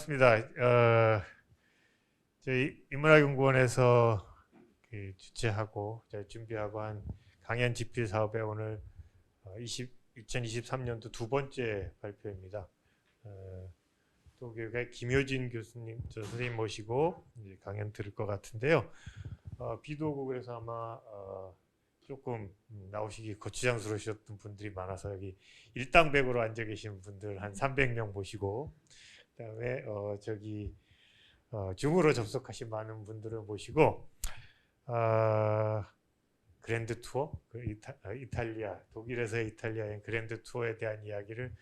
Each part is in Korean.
반갑습니다. 저희 인문학연구원에서 주최하고 준비하고 한 강연 집필 사업에 오늘 2023년도 두 번째 발표입니다. 도교육의 김효진 교수님, 선생님 모시고 강연 들을 것 같은데요. 비도 오고 그래서 아마 조금 나오시기 거추장스러우셨던 분들이 많아서 여기 일당백으로 앉아 계신 분들 한 300명 모시고, 그다음에 줌으로 접속하신 많은 분들을 모시고 그랜드 투어, 이탈리아, 독일에서의 이탈리아 여행 그랜드 투어에 대한 이야기를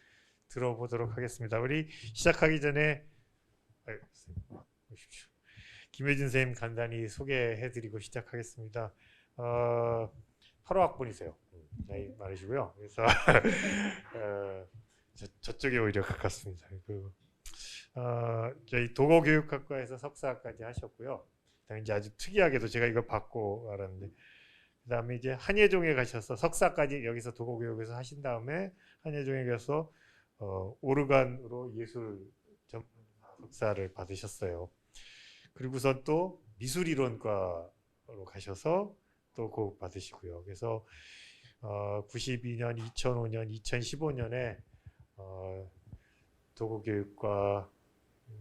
들어보도록 하겠습니다. 우리 시작하기 전에 보십시오. 김효진 선생님 간단히 소개해드리고 시작하겠습니다. 8호학번이세요. 나이 많으시고요. 그래서 저쪽에 오히려 가깝습니다. 저희 도고교육학과에서 석사까지 하셨고요. 그다음에 이제 아주 특이하게도 제가 이걸 받고 알았는데, 그다음에 이제 한예종에 가셔서 석사까지 여기서 도고교육에서 하신 다음에 한예종에 가서 오르간으로 예술 전문 석사를 받으셨어요. 그리고선 또 미술이론과로 가셔서 또 그 받으시고요. 그래서 92년, 2005년, 2015년에 도고교육과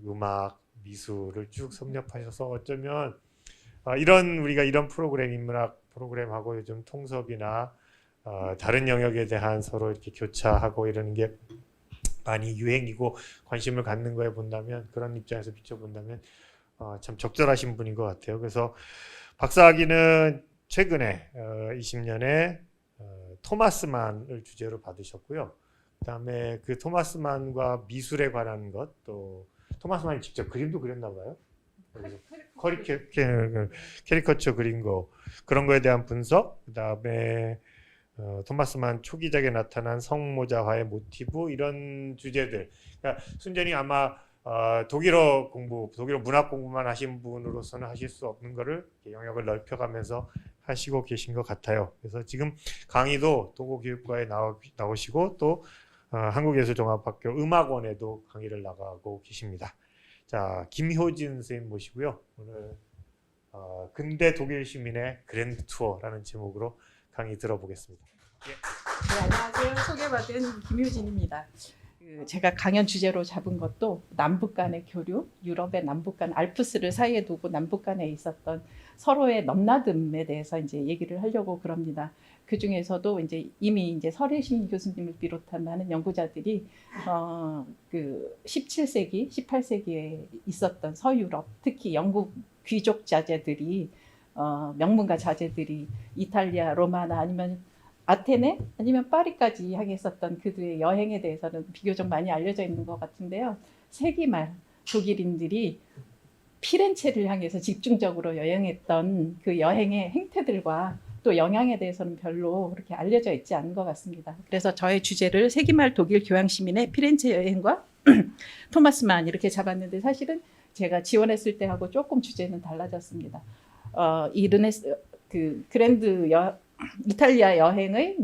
음악, 미술을 쭉 섭렵하셔서 어쩌면 우리가 이런 프로그램, 인문학 프로그램하고 요즘 통섭이나 다른 영역에 대한 서로 이렇게 교차하고 이러는 게 많이 유행이고 관심을 갖는 거에 본다면, 그런 입장에서 비춰본다면 참 적절하신 분인 것 같아요. 그래서 박사학위는 최근에 20년에 토마스 만을 주제로 받으셨고요. 그다음에 그 토마스 만과 미술에 관한 것, 또 토마스 만이 직접 그림도 그렸나 봐요. 캐리커처 그린 거, 그런 거에 대한 분석, 그다음에 토마스 만 초기작에 나타난 성모자화의 모티브, 이런 주제들. 그러니까 순전히 아마 독일어 문학 공부만 하신 분으로서는 하실 수 없는 거를 영역을 넓혀가면서 하시고 계신 것 같아요. 그래서 지금 강의도 도고교육과에 나오시고 또 한국예술종합학교 음악원에도 강의를 나가고 계십니다. 자, 김효진 선생님 모시고요. 오늘 근대 독일 시민의 그랜드 투어라는 제목으로 강의 들어보겠습니다. 네, 안녕하세요. 소개받은 김효진입니다. 제가 강연 주제로 잡은 것도 남북 간의 교류, 유럽의 남북 간 알프스를 사이에 두고 남북 간에 있었던 서로의 넘나듦에 대해서 이제 얘기를 하려고 그럽니다. 그 중에서도 이미 설혜신 교수님을 비롯한 많은 연구자들이 그 17세기, 18세기에 있었던 서유럽, 특히 영국 귀족 자제들이 명문가 자제들이 이탈리아, 로마나 아니면 아테네 아니면 파리까지 향했었던 그들의 여행에 대해서는 비교적 많이 알려져 있는 것 같은데요. 세기 말 독일인들이 피렌체를 향해서 집중적으로 여행했던 그 여행의 행태들과 또 영향에 대해서는 별로 그렇게 알려져 있지 않은 것 같습니다. 그래서 저의 주제를 세기 말 독일 교양 시민의 피렌체 여행과 토마스 만 이렇게 잡았는데, 사실은 제가 지원했을 때하고 조금 주제는 달라졌습니다. 이탈리아 여행의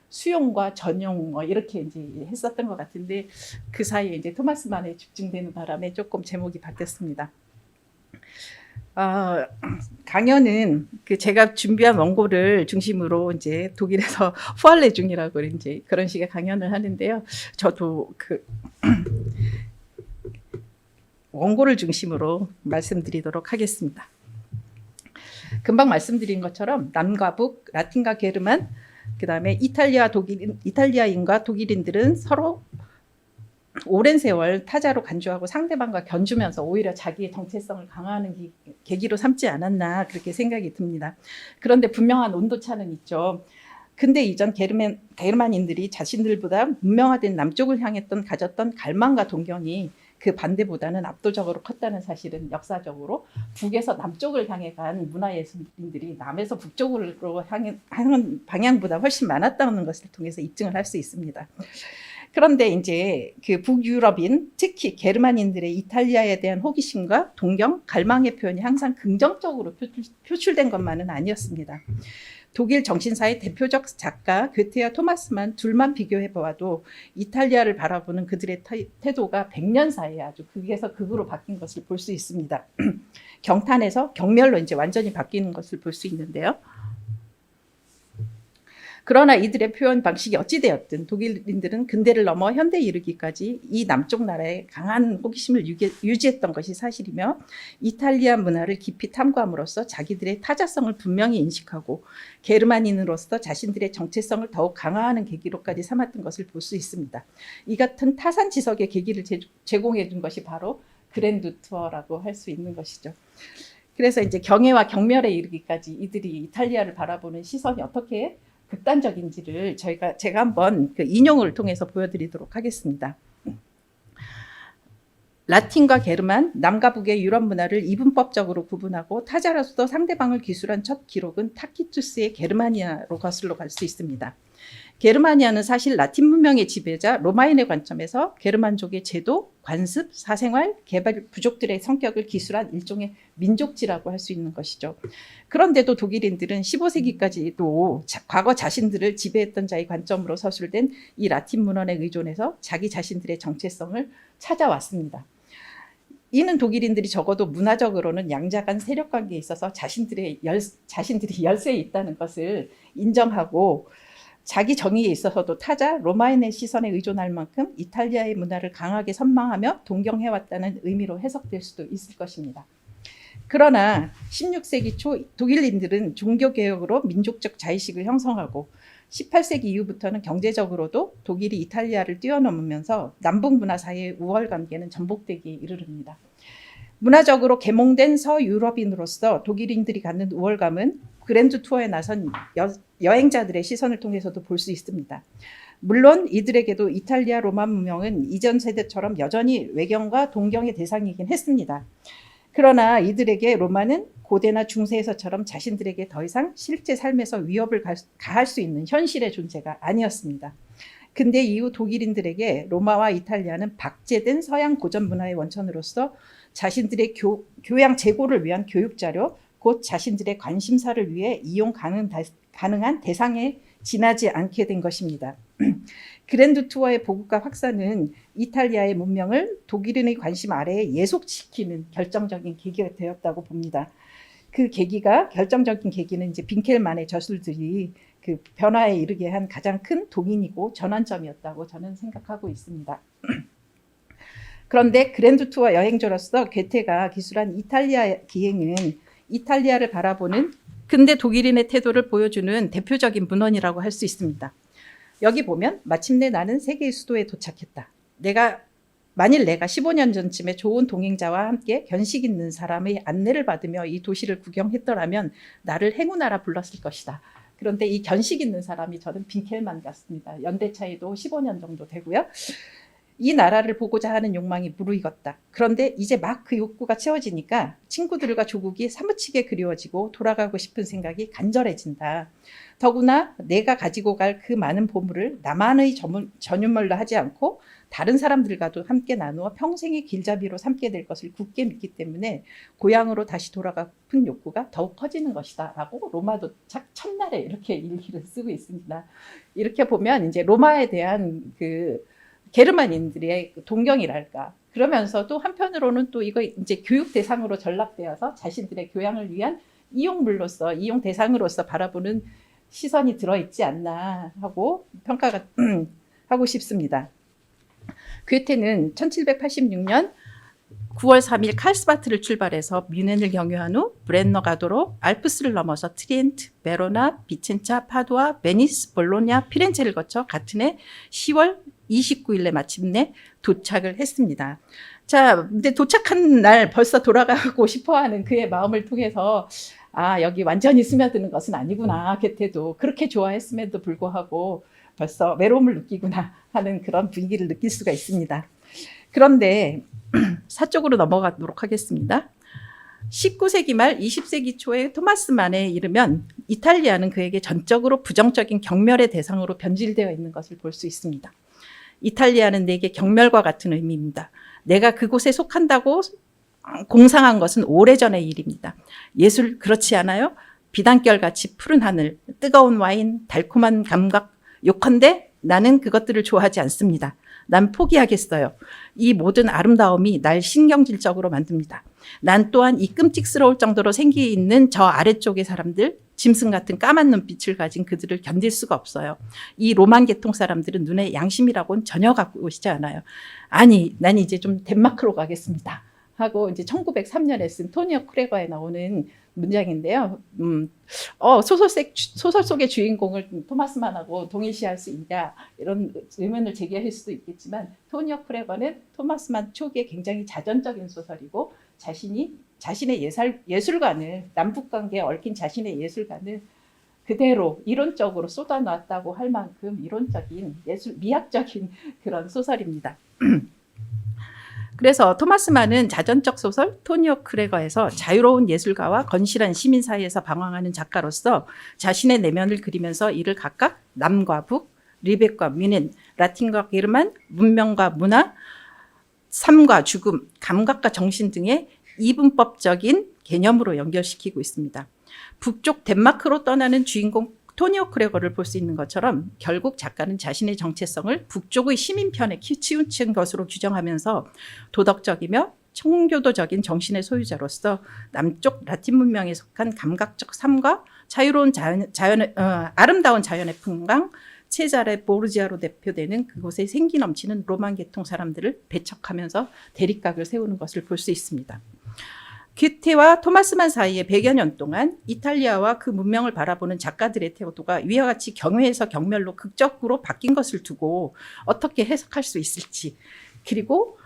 수용과 전용 이렇게 했었던 것 같은데, 그 사이에 토마스 만에 집중되는 바람에 조금 제목이 바뀌었습니다. 강연은 제가 준비한 원고를 중심으로 독일에서 후알레 중이라고 그런 식의 강연을 하는데요. 저도 원고를 중심으로 말씀드리도록 하겠습니다. 금방 말씀드린 것처럼 남과 북, 라틴과 게르만, 그다음에 이탈리아인과 독일인들은 서로 오랜 세월 타자로 간주하고 상대방과 견주면서 오히려 자기의 정체성을 강화하는 계기로 삼지 않았나, 그렇게 생각이 듭니다. 그런데 분명한 온도차는 있죠. 근대 이전 게르만인들이 자신들보다 문명화된 남쪽을 가졌던 갈망과 동경이 그 반대보다는 압도적으로 컸다는 사실은 역사적으로 북에서 남쪽을 향해 간 문화예술인들이 남에서 북쪽으로 향하는 방향보다 훨씬 많았다는 것을 통해서 입증을 할 수 있습니다. 그런데 그 북유럽인, 특히 게르만인들의 이탈리아에 대한 호기심과 동경, 갈망의 표현이 항상 긍정적으로 표출된 것만은 아니었습니다. 독일 정신사의 대표적 작가 괴테와 토마스만 둘만 비교해 보아도 이탈리아를 바라보는 그들의 태도가 100년 사이에 아주 극에서 극으로 바뀐 것을 볼 수 있습니다. 경탄에서 경멸로 이제 완전히 바뀌는 것을 볼 수 있는데요. 그러나 이들의 표현 방식이 어찌되었든 독일인들은 근대를 넘어 현대에 이르기까지 이 남쪽 나라에 강한 호기심을 유지했던 것이 사실이며 이탈리아 문화를 깊이 탐구함으로써 자기들의 타자성을 분명히 인식하고 게르만인으로서 자신들의 정체성을 더욱 강화하는 계기로까지 삼았던 것을 볼 수 있습니다. 이 같은 타산지석의 계기를 제공해 준 것이 바로 그랜드 투어라고 할 수 있는 것이죠. 그래서 이제 경애와 경멸에 이르기까지 이들이 이탈리아를 바라보는 시선이 어떻게 극단적인지를 제가 한번 그 인용을 통해서 보여드리도록 하겠습니다. 라틴과 게르만, 남과 북의 유럽 문화를 이분법적으로 구분하고 타자로서 상대방을 기술한 첫 기록은 타키투스의 게르마니아로 거슬러 갈 수 있습니다. 게르마니아는 사실 라틴 문명의 지배자 로마인의 관점에서 게르만족의 제도, 관습, 사생활, 개발 부족들의 성격을 기술한 일종의 민족지라고 할 수 있는 것이죠. 그런데도 독일인들은 15세기까지도 과거 자신들을 지배했던 자의 관점으로 서술된 이 라틴 문헌에 의존해서 자기 자신들의 정체성을 찾아왔습니다. 이는 독일인들이 적어도 문화적으로는 양자간 세력관계에 있어서 자신들이 열세에 있다는 것을 인정하고 자기 정의에 있어서도 타자 로마인의 시선에 의존할 만큼 이탈리아의 문화를 강하게 선망하며 동경해왔다는 의미로 해석될 수도 있을 것입니다. 그러나 16세기 초 독일인들은 종교개혁으로 민족적 자의식을 형성하고 18세기 이후부터는 경제적으로도 독일이 이탈리아를 뛰어넘으면서 남북 문화 사이의 우월 관계는 전복되기에 이르릅니다. 문화적으로 계몽된 서유럽인으로서 독일인들이 갖는 우월감은 그랜드 투어에 나선 여행자들의 시선을 통해서도 볼 수 있습니다. 물론 이들에게도 이탈리아 로마 문명은 이전 세대처럼 여전히 외경과 동경의 대상이긴 했습니다. 그러나 이들에게 로마는 고대나 중세에서처럼 자신들에게 더 이상 실제 삶에서 위협을 가할 수 있는 현실의 존재가 아니었습니다. 근대 이후 독일인들에게 로마와 이탈리아는 박제된 서양 고전 문화의 원천으로서 자신들의 교양 제고를 위한 교육자료, 곧 자신들의 관심사를 위해 이용 가능한 대상에 지나지 않게 된 것입니다. 그랜드 투어의 보급과 확산은 이탈리아의 문명을 독일인의 관심 아래에 예속시키는 결정적인 계기가 되었다고 봅니다. 결정적인 계기는 이제 빈켈만의 저술들이 그 변화에 이르게 한 가장 큰 동인이고 전환점이었다고 저는 생각하고 있습니다. 그런데 그랜드 투어 여행자로서 괴테가 기술한 이탈리아 기행은 이탈리아를 바라보는 근대 독일인의 태도를 보여주는 대표적인 문헌이라고 할 수 있습니다. 여기 보면 마침내 나는 세계의 수도에 도착했다. 만일 내가 15년 전쯤에 좋은 동행자와 함께 견식 있는 사람의 안내를 받으며 이 도시를 구경했더라면 나를 행운하라 불렀을 것이다. 그런데 이 견식 있는 사람이 저는 빈켈만 같습니다. 연대 차이도 15년 정도 되고요. 이 나라를 보고자 하는 욕망이 무르익었다. 그런데 이제 막 그 욕구가 채워지니까 친구들과 조국이 사무치게 그리워지고 돌아가고 싶은 생각이 간절해진다. 더구나 내가 가지고 갈 그 많은 보물을 나만의 전유물로 하지 않고 다른 사람들과도 함께 나누어 평생의 길잡이로 삼게 될 것을 굳게 믿기 때문에 고향으로 다시 돌아가고픈 욕구가 더욱 커지는 것이다. 라고 로마 도착 첫날에 이렇게 일기를 쓰고 있습니다. 이렇게 보면 이제 로마에 대한 그 게르만인들의 동경이랄까. 그러면서도 한편으로는 또 이거 이제 교육 대상으로 전락되어서 자신들의 교양을 위한 이용 대상으로서 바라보는 시선이 들어있지 않나 하고 평가가 하고 싶습니다. 괴테는 1786년 9월 3일 칼스바트를 출발해서 뮌헨을 경유한 후 브렌너 가도로 알프스를 넘어서 트리엔트, 베로나, 비첸차, 파두아, 베니스, 볼로냐, 피렌체를 거쳐 같은 해 10월 29일에 마침내 도착을 했습니다. 자, 근데 도착한 날 벌써 돌아가고 싶어하는 그의 마음을 통해서 여기 완전히 스며드는 것은 아니구나. 괴테도 그렇게 좋아했음에도 불구하고 벌써 외로움을 느끼구나 하는 그런 분위기를 느낄 수가 있습니다. 그런데 사쪽으로 넘어가도록 하겠습니다. 19세기 말 20세기 초에 토마스 만에 이르면 이탈리아는 그에게 전적으로 부정적인 경멸의 대상으로 변질되어 있는 것을 볼 수 있습니다. 이탈리아는 내게 경멸과 같은 의미입니다. 내가 그곳에 속한다고 공상한 것은 오래전의 일입니다. 예술 그렇지 않아요? 비단결같이 푸른 하늘, 뜨거운 와인, 달콤한 감각, 요컨대 나는 그것들을 좋아하지 않습니다. 난 포기하겠어요. 이 모든 아름다움이 날 신경질적으로 만듭니다. 난 또한 이 끔찍스러울 정도로 생기 있는 저 아래쪽의 사람들, 짐승 같은 까만 눈빛을 가진 그들을 견딜 수가 없어요. 이 로만 계통 사람들은 눈에 양심이라고는 전혀 갖고 오시지 않아요. 아니, 난 이제 좀 덴마크로 가겠습니다. 하고 이제 1903년에 쓴 토니어 크레거에 나오는 문장인데요. 소설 속의 주인공을 토마스만하고 동일시할 수 있냐 이런 의문을 제기할 수도 있겠지만 토니어 크레거는 토마스만 초기에 굉장히 자전적인 소설이고 자신의 예술관을 남북관계에 얽힌 자신의 예술관을 그대로 이론적으로 쏟아놨다고 할 만큼 이론적인 미학적인 그런 소설입니다. 그래서 토마스만은 자전적 소설 토니어 크레거에서 자유로운 예술가와 건실한 시민 사이에서 방황하는 작가로서 자신의 내면을 그리면서 이를 각각 남과 북, 리벡과 미넨, 라틴과 게르만, 문명과 문화, 삶과 죽음, 감각과 정신 등의 이분법적인 개념으로 연결시키고 있습니다. 북쪽 덴마크로 떠나는 주인공 토니어 크레거를 볼 수 있는 것처럼 결국 작가는 자신의 정체성을 북쪽의 시민편에 치우친 것으로 규정하면서 도덕적이며 청교도적인 정신의 소유자로서 남쪽 라틴 문명에 속한 감각적 삶과 자유로운 아름다운 자연의 풍광, 체자레 보르지아로 대표되는 그곳에 생기 넘치는 로만 계통 사람들을 배척하면서 대립각을 세우는 것을 볼 수 있습니다. 괴테와 토마스만 사이의 100여 년 동안 이탈리아와 그 문명을 바라보는 작가들의 태도가 위와 같이 경외에서 경멸로 극적으로 바뀐 것을 두고 어떻게 해석할 수 있을지, 그리고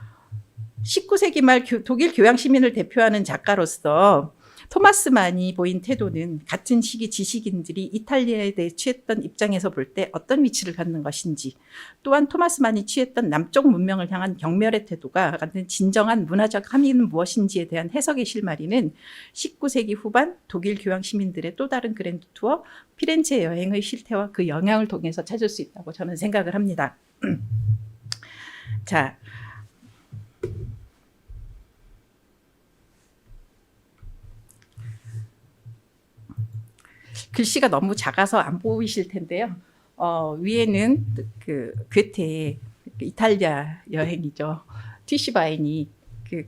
19세기 말 독일 교양 시민을 대표하는 작가로서 토마스만이 보인 태도는 같은 시기 지식인들이 이탈리아에 대해 취했던 입장에서 볼 때 어떤 위치를 갖는 것인지, 또한 토마스만이 취했던 남쪽 문명을 향한 경멸의 태도가 갖는 진정한 문화적 함의는 무엇인지에 대한 해석의 실마리는 19세기 후반 독일 교양 시민들의 또 다른 그랜드 투어 피렌체 여행의 실태와 그 영향을 통해서 찾을 수 있다고 저는 생각을 합니다. 자, 글씨가 너무 작아서 안 보이실 텐데요. 위에는 그 괴테의 이탈리아 여행이죠. 티슈바인이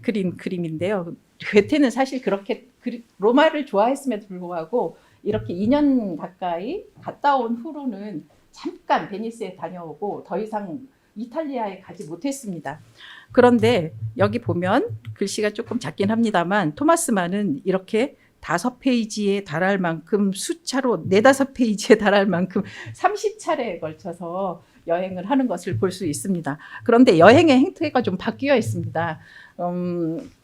그린 그림인데요. 괴테는 사실 그렇게 로마를 좋아했음에도 불구하고 이렇게 2년 가까이 갔다 온 후로는 잠깐 베니스에 다녀오고 더 이상 이탈리아에 가지 못했습니다. 그런데 여기 보면 글씨가 조금 작긴 합니다만 토마스만은 이렇게 5페이지에 달할 만큼 수차로 4-5페이지에 달할 만큼 30차례에 걸쳐서 여행을 하는 것을 볼 수 있습니다. 그런데 여행의 행태가 좀 바뀌어 있습니다.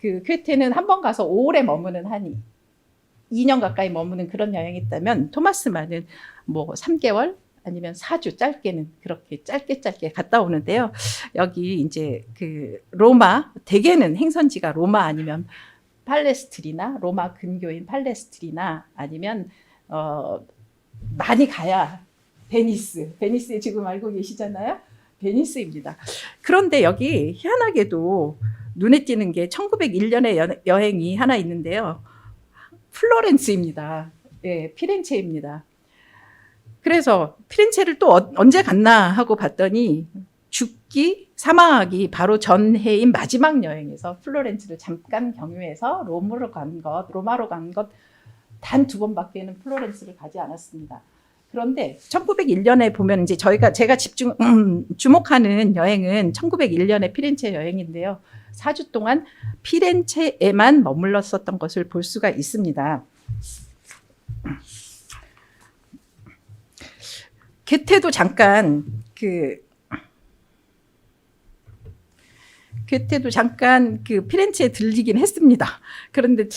그 괴테는 한 번 가서 오래 머무는 한 2년 가까이 머무는 그런 여행이 있다면 토마스만은 뭐 3개월 아니면 4주 짧게는 그렇게 짧게 갔다 오는데요. 여기 이제 그 로마, 대개는 행선지가 로마 아니면 팔레스트리나 로마 근교인 팔레스트리나 아니면 많이 가야 베니스에 지금 알고 계시잖아요. 베니스입니다. 그런데 여기 희한하게도 눈에 띄는 게 1901년에 여행이 하나 있는데요. 플로렌스입니다. 예, 피렌체입니다. 그래서 피렌체를 또 언제 갔나 하고 봤더니 사망하기 바로 전해인 마지막 여행에서 플로렌스를 잠깐 경유해서 로마로 간 것 단 2번밖에는 플로렌스를 가지 않았습니다. 그런데 1901년에 보면 이제 제가 주목하는 여행은 1901년의 피렌체 여행인데요. 4주 동안 피렌체에만 머물렀었던 것을 볼 수가 있습니다. 괴테도 잠깐 피렌체에 들리긴 했습니다. 그런데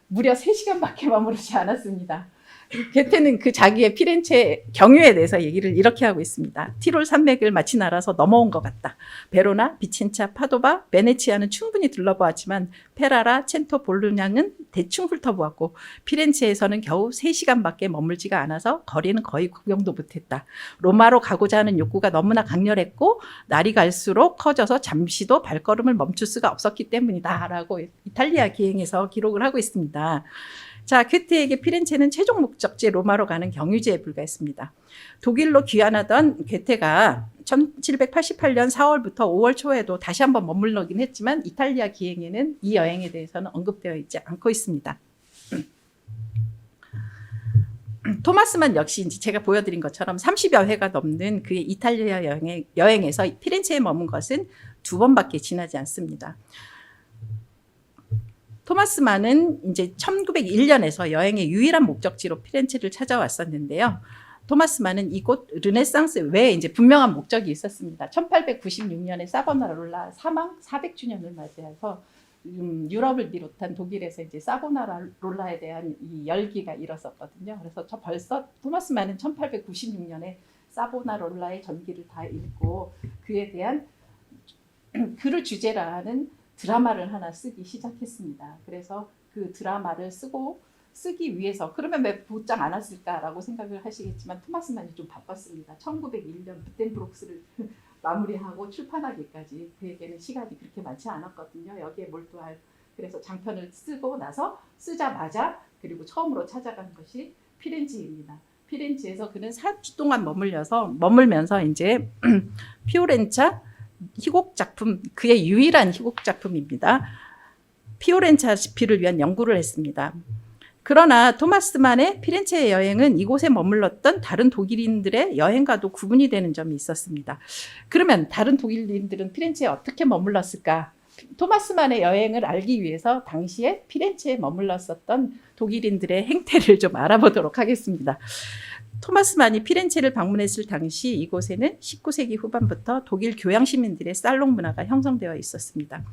무려 3시간밖에 머무르지 않았습니다. 괴테는 그 자기의 피렌체 경유에 대해서 얘기를 이렇게 하고 있습니다. 티롤 산맥을 마치 날아서 넘어온 것 같다. 베로나, 비첸차, 파도바, 베네치아는 충분히 둘러보았지만 페라라, 첸토, 볼로냐는 대충 훑어보았고 피렌체에서는 겨우 3시간밖에 머물지가 않아서 거리는 거의 구경도 못했다. 로마로 가고자 하는 욕구가 너무나 강렬했고 날이 갈수록 커져서 잠시도 발걸음을 멈출 수가 없었기 때문이다 라고 이탈리아 기행에서 기록을 하고 있습니다. 자, 괴테에게 피렌체는 최종 목적지 로마로 가는 경유지에 불과했습니다. 독일로 귀환하던 괴테가 1788년 4월부터 5월 초에도 다시 한번 머물러긴 했지만 이탈리아 기행에는 이 여행에 대해서는 언급되어 있지 않고 있습니다. 토마스만 역시 이제 제가 보여드린 것처럼 30여 회가 넘는 그의 이탈리아 여행에서 피렌체에 머문 것은 2번밖에 지나지 않습니다. 토마스만은 이제 1901년에서 여행의 유일한 목적지로 피렌체를 찾아왔었는데요. 토마스만은 이곳 르네상스 외에 이제 분명한 목적이 있었습니다. 1896년에 사보나로라 사망 400주년을 맞이해서 유럽을 비롯한 독일에서 이제 사보나롤라에 대한 이 열기가 일었었거든요. 그래서 벌써 토마스만은 1896년에 사보나롤라의 전기를 다 읽고 그에 대한 그를 주제로 하는 드라마를 하나 쓰기 시작했습니다. 그래서 그 드라마를 쓰기 위해서 그러면 왜 곧장 안 왔을까라고 생각을 하시겠지만 토마스만이 좀 바빴습니다. 1901년 부텐브록스를 마무리하고 출판하기까지 그에게는 시간이 그렇게 많지 않았거든요. 여기에 몰두할 그래서 장편을 쓰고 나서 쓰자마자 그리고 처음으로 찾아간 것이 피렌체입니다. 피렌체에서 그는 4주 동안 머물면서 이제 피오렌차 희곡 작품 그의 유일한 희곡 작품입니다. 피오렌차 시피를 위한 연구를 했습니다. 그러나 토마스만의 피렌체 여행은 이곳에 머물렀던 다른 독일인들의 여행과도 구분이 되는 점이 있었습니다. 그러면 다른 독일인들은 피렌체에 어떻게 머물렀을까? 토마스만의 여행을 알기 위해서 당시에 피렌체에 머물렀었던 독일인들의 행태를 좀 알아보도록 하겠습니다. 토마스만이 피렌체를 방문했을 당시 이곳에는 19세기 후반부터 독일 교양 시민들의 살롱 문화가 형성되어 있었습니다.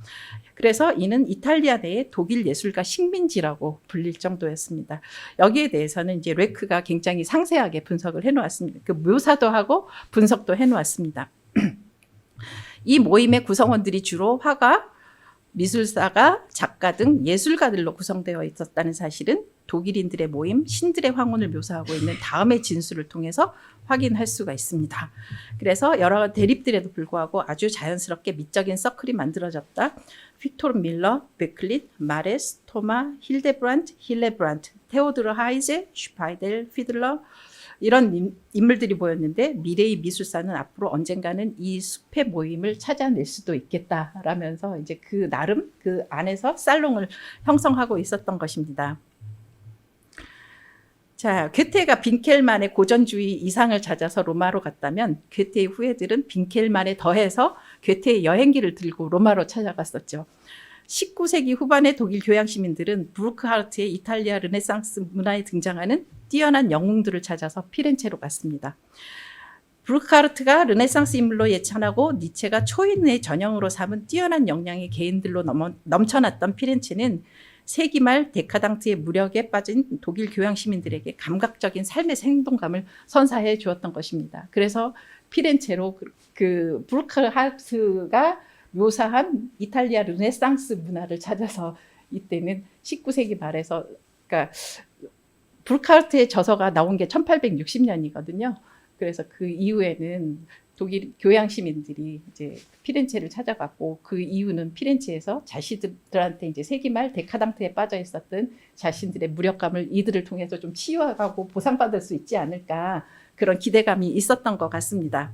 그래서 이는 이탈리아 내의 독일 예술가 식민지라고 불릴 정도였습니다. 여기에 대해서는 이제 레크가 굉장히 상세하게 분석을 해놓았습니다. 그 묘사도 하고 분석도 해놓았습니다. 이 모임의 구성원들이 주로 화가, 미술사가, 작가 등 예술가들로 구성되어 있었다는 사실은 독일인들의 모임, 신들의 황혼을 묘사하고 있는 다음의 진술을 통해서 확인할 수가 있습니다. 그래서 여러 대립들에도 불구하고 아주 자연스럽게 미적인 서클이 만들어졌다. 빅토르 밀러, 베클릿, 마레스, 토마, 힐레브란트, 테오드르 하이제, 슈파이델, 피들러 이런 인물들이 보였는데 미래의 미술사는 앞으로 언젠가는 이 숲의 모임을 찾아낼 수도 있겠다라면서 이제 그 나름 그 안에서 살롱을 형성하고 있었던 것입니다. 자, 괴테가 빈켈만의 고전주의 이상을 찾아서 로마로 갔다면 괴테의 후예들은 빈켈만에 더해서 괴테의 여행기를 들고 로마로 찾아갔었죠. 19세기 후반의 독일 교양 시민들은 브루크하르트의 이탈리아 르네상스 문화에 등장하는 뛰어난 영웅들을 찾아서 피렌체로 갔습니다. 브루크하르트가 르네상스 인물로 예찬하고 니체가 초인의 전형으로 삼은 뛰어난 역량의 개인들로 넘쳐났던 피렌체는 세기 말 데카당트의 무력에 빠진 독일 교양 시민들에게 감각적인 삶의 생동감을 선사해 주었던 것입니다. 그래서 피렌체로 그 브루크하르트가 묘사한 이탈리아 르네상스 문화를 찾아서 이때는 19세기 말에서 그러니까 브루크하르트의 저서가 나온 게 1860년이거든요. 그래서 그 이후에는 독일 교양 시민들이 이제 피렌체를 찾아갔고 그 이유는 피렌체에서 자신들한테 이제 세기 말 데카당트에 빠져 있었던 자신들의 무력감을 이들을 통해서 좀 치유하고 보상받을 수 있지 않을까 그런 기대감이 있었던 것 같습니다.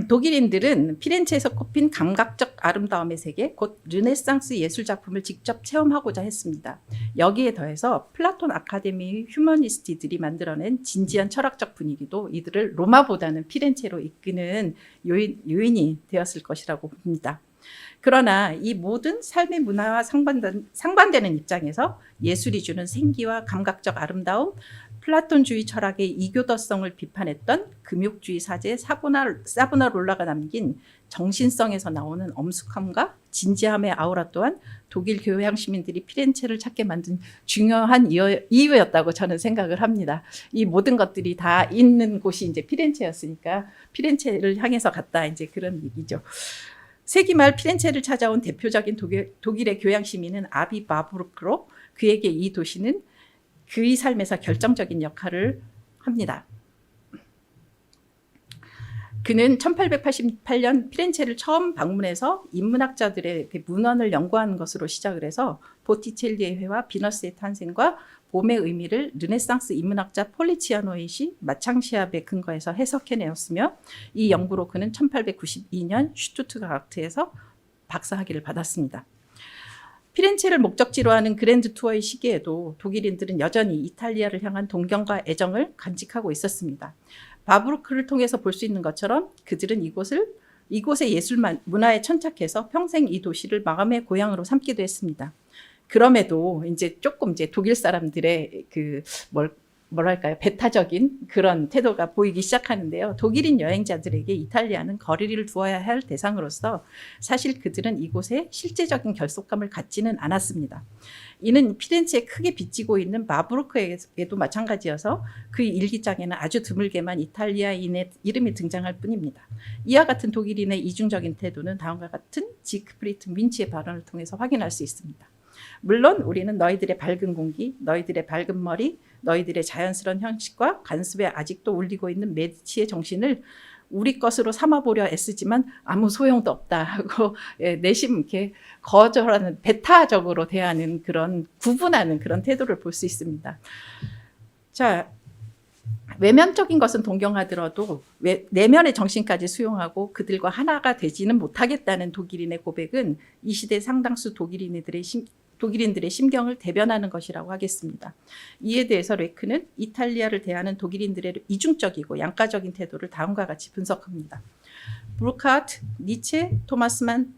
독일인들은 피렌체에서 꼽힌 감각적 아름다움의 세계, 곧 르네상스 예술 작품을 직접 체험하고자 했습니다. 여기에 더해서 플라톤 아카데미의 휴머니스트들이 만들어낸 진지한 철학적 분위기도 이들을 로마보다는 피렌체로 이끄는 요인이 되었을 것이라고 봅니다. 그러나 이 모든 삶의 문화와 상반되는 입장에서 예술이 주는 생기와 감각적 아름다움, 플라톤주의 철학의 이교도성을 비판했던 금욕주의 사제 사보나롤라가 남긴 정신성에서 나오는 엄숙함과 진지함의 아우라 또한 독일 교양 시민들이 피렌체를 찾게 만든 중요한 이유였다고 저는 생각을 합니다. 이 모든 것들이 다 있는 곳이 이제 피렌체였으니까 피렌체를 향해서 갔다 이제 그런 얘기죠. 세기 말 피렌체를 찾아온 대표적인 독일의 교양 시민은 아비 바브루크로 그에게 이 도시는 그의 삶에서 결정적인 역할을 합니다. 그는 1888년 피렌체를 처음 방문해서 인문학자들의 문헌을 연구하는 것으로 시작을 해서 보티첼리의 회와 비너스의 탄생과 봄의 의미를 르네상스 인문학자 폴리치아노의 시 마창시합에 근거해서 해석해내었으며 이 연구로 그는 1892년 슈투트가르트에서 박사학위를 받았습니다. 피렌체를 목적지로 하는 그랜드 투어의 시기에도 독일인들은 여전히 이탈리아를 향한 동경과 애정을 간직하고 있었습니다. 바브루크를 통해서 볼 수 있는 것처럼 그들은 이곳의 예술 문화에 천착해서 평생 이 도시를 마음의 고향으로 삼기도 했습니다. 그럼에도 이제 조금 이제 독일 사람들의 뭐랄까요, 배타적인 그런 태도가 보이기 시작하는데요. 독일인 여행자들에게 이탈리아는 거리를 두어야 할 대상으로서 사실 그들은 이곳에 실제적인 결속감을 갖지는 않았습니다. 이는 피렌체에 크게 빚지고 있는 바브루크에도 마찬가지여서 그 일기장에는 아주 드물게만 이탈리아인의 이름이 등장할 뿐입니다. 이와 같은 독일인의 이중적인 태도는 다음과 같은 지크프리트 민치의 발언을 통해서 확인할 수 있습니다. 물론 우리는 너희들의 밝은 공기, 너희들의 밝은 머리, 너희들의 자연스러운 형식과 관습에 아직도 울리고 있는 메디치의 정신을 우리 것으로 삼아보려 애쓰지만 아무 소용도 없다 하고 내심 이렇게 거절하는, 배타적으로 대하는 그런, 구분하는 그런 태도를 볼 수 있습니다. 자, 외면적인 것은 동경하더라도 내면의 정신까지 수용하고 그들과 하나가 되지는 못하겠다는 독일인의 고백은 이 시대 상당수 독일인들의 심경을 대변하는 것이라고 하겠습니다. 이에 대해서 레크는 이탈리아를 대하는 독일인들의 이중적이고 양가적인 태도를 다음과 같이 분석합니다. 브루카트, 니체, 토마스만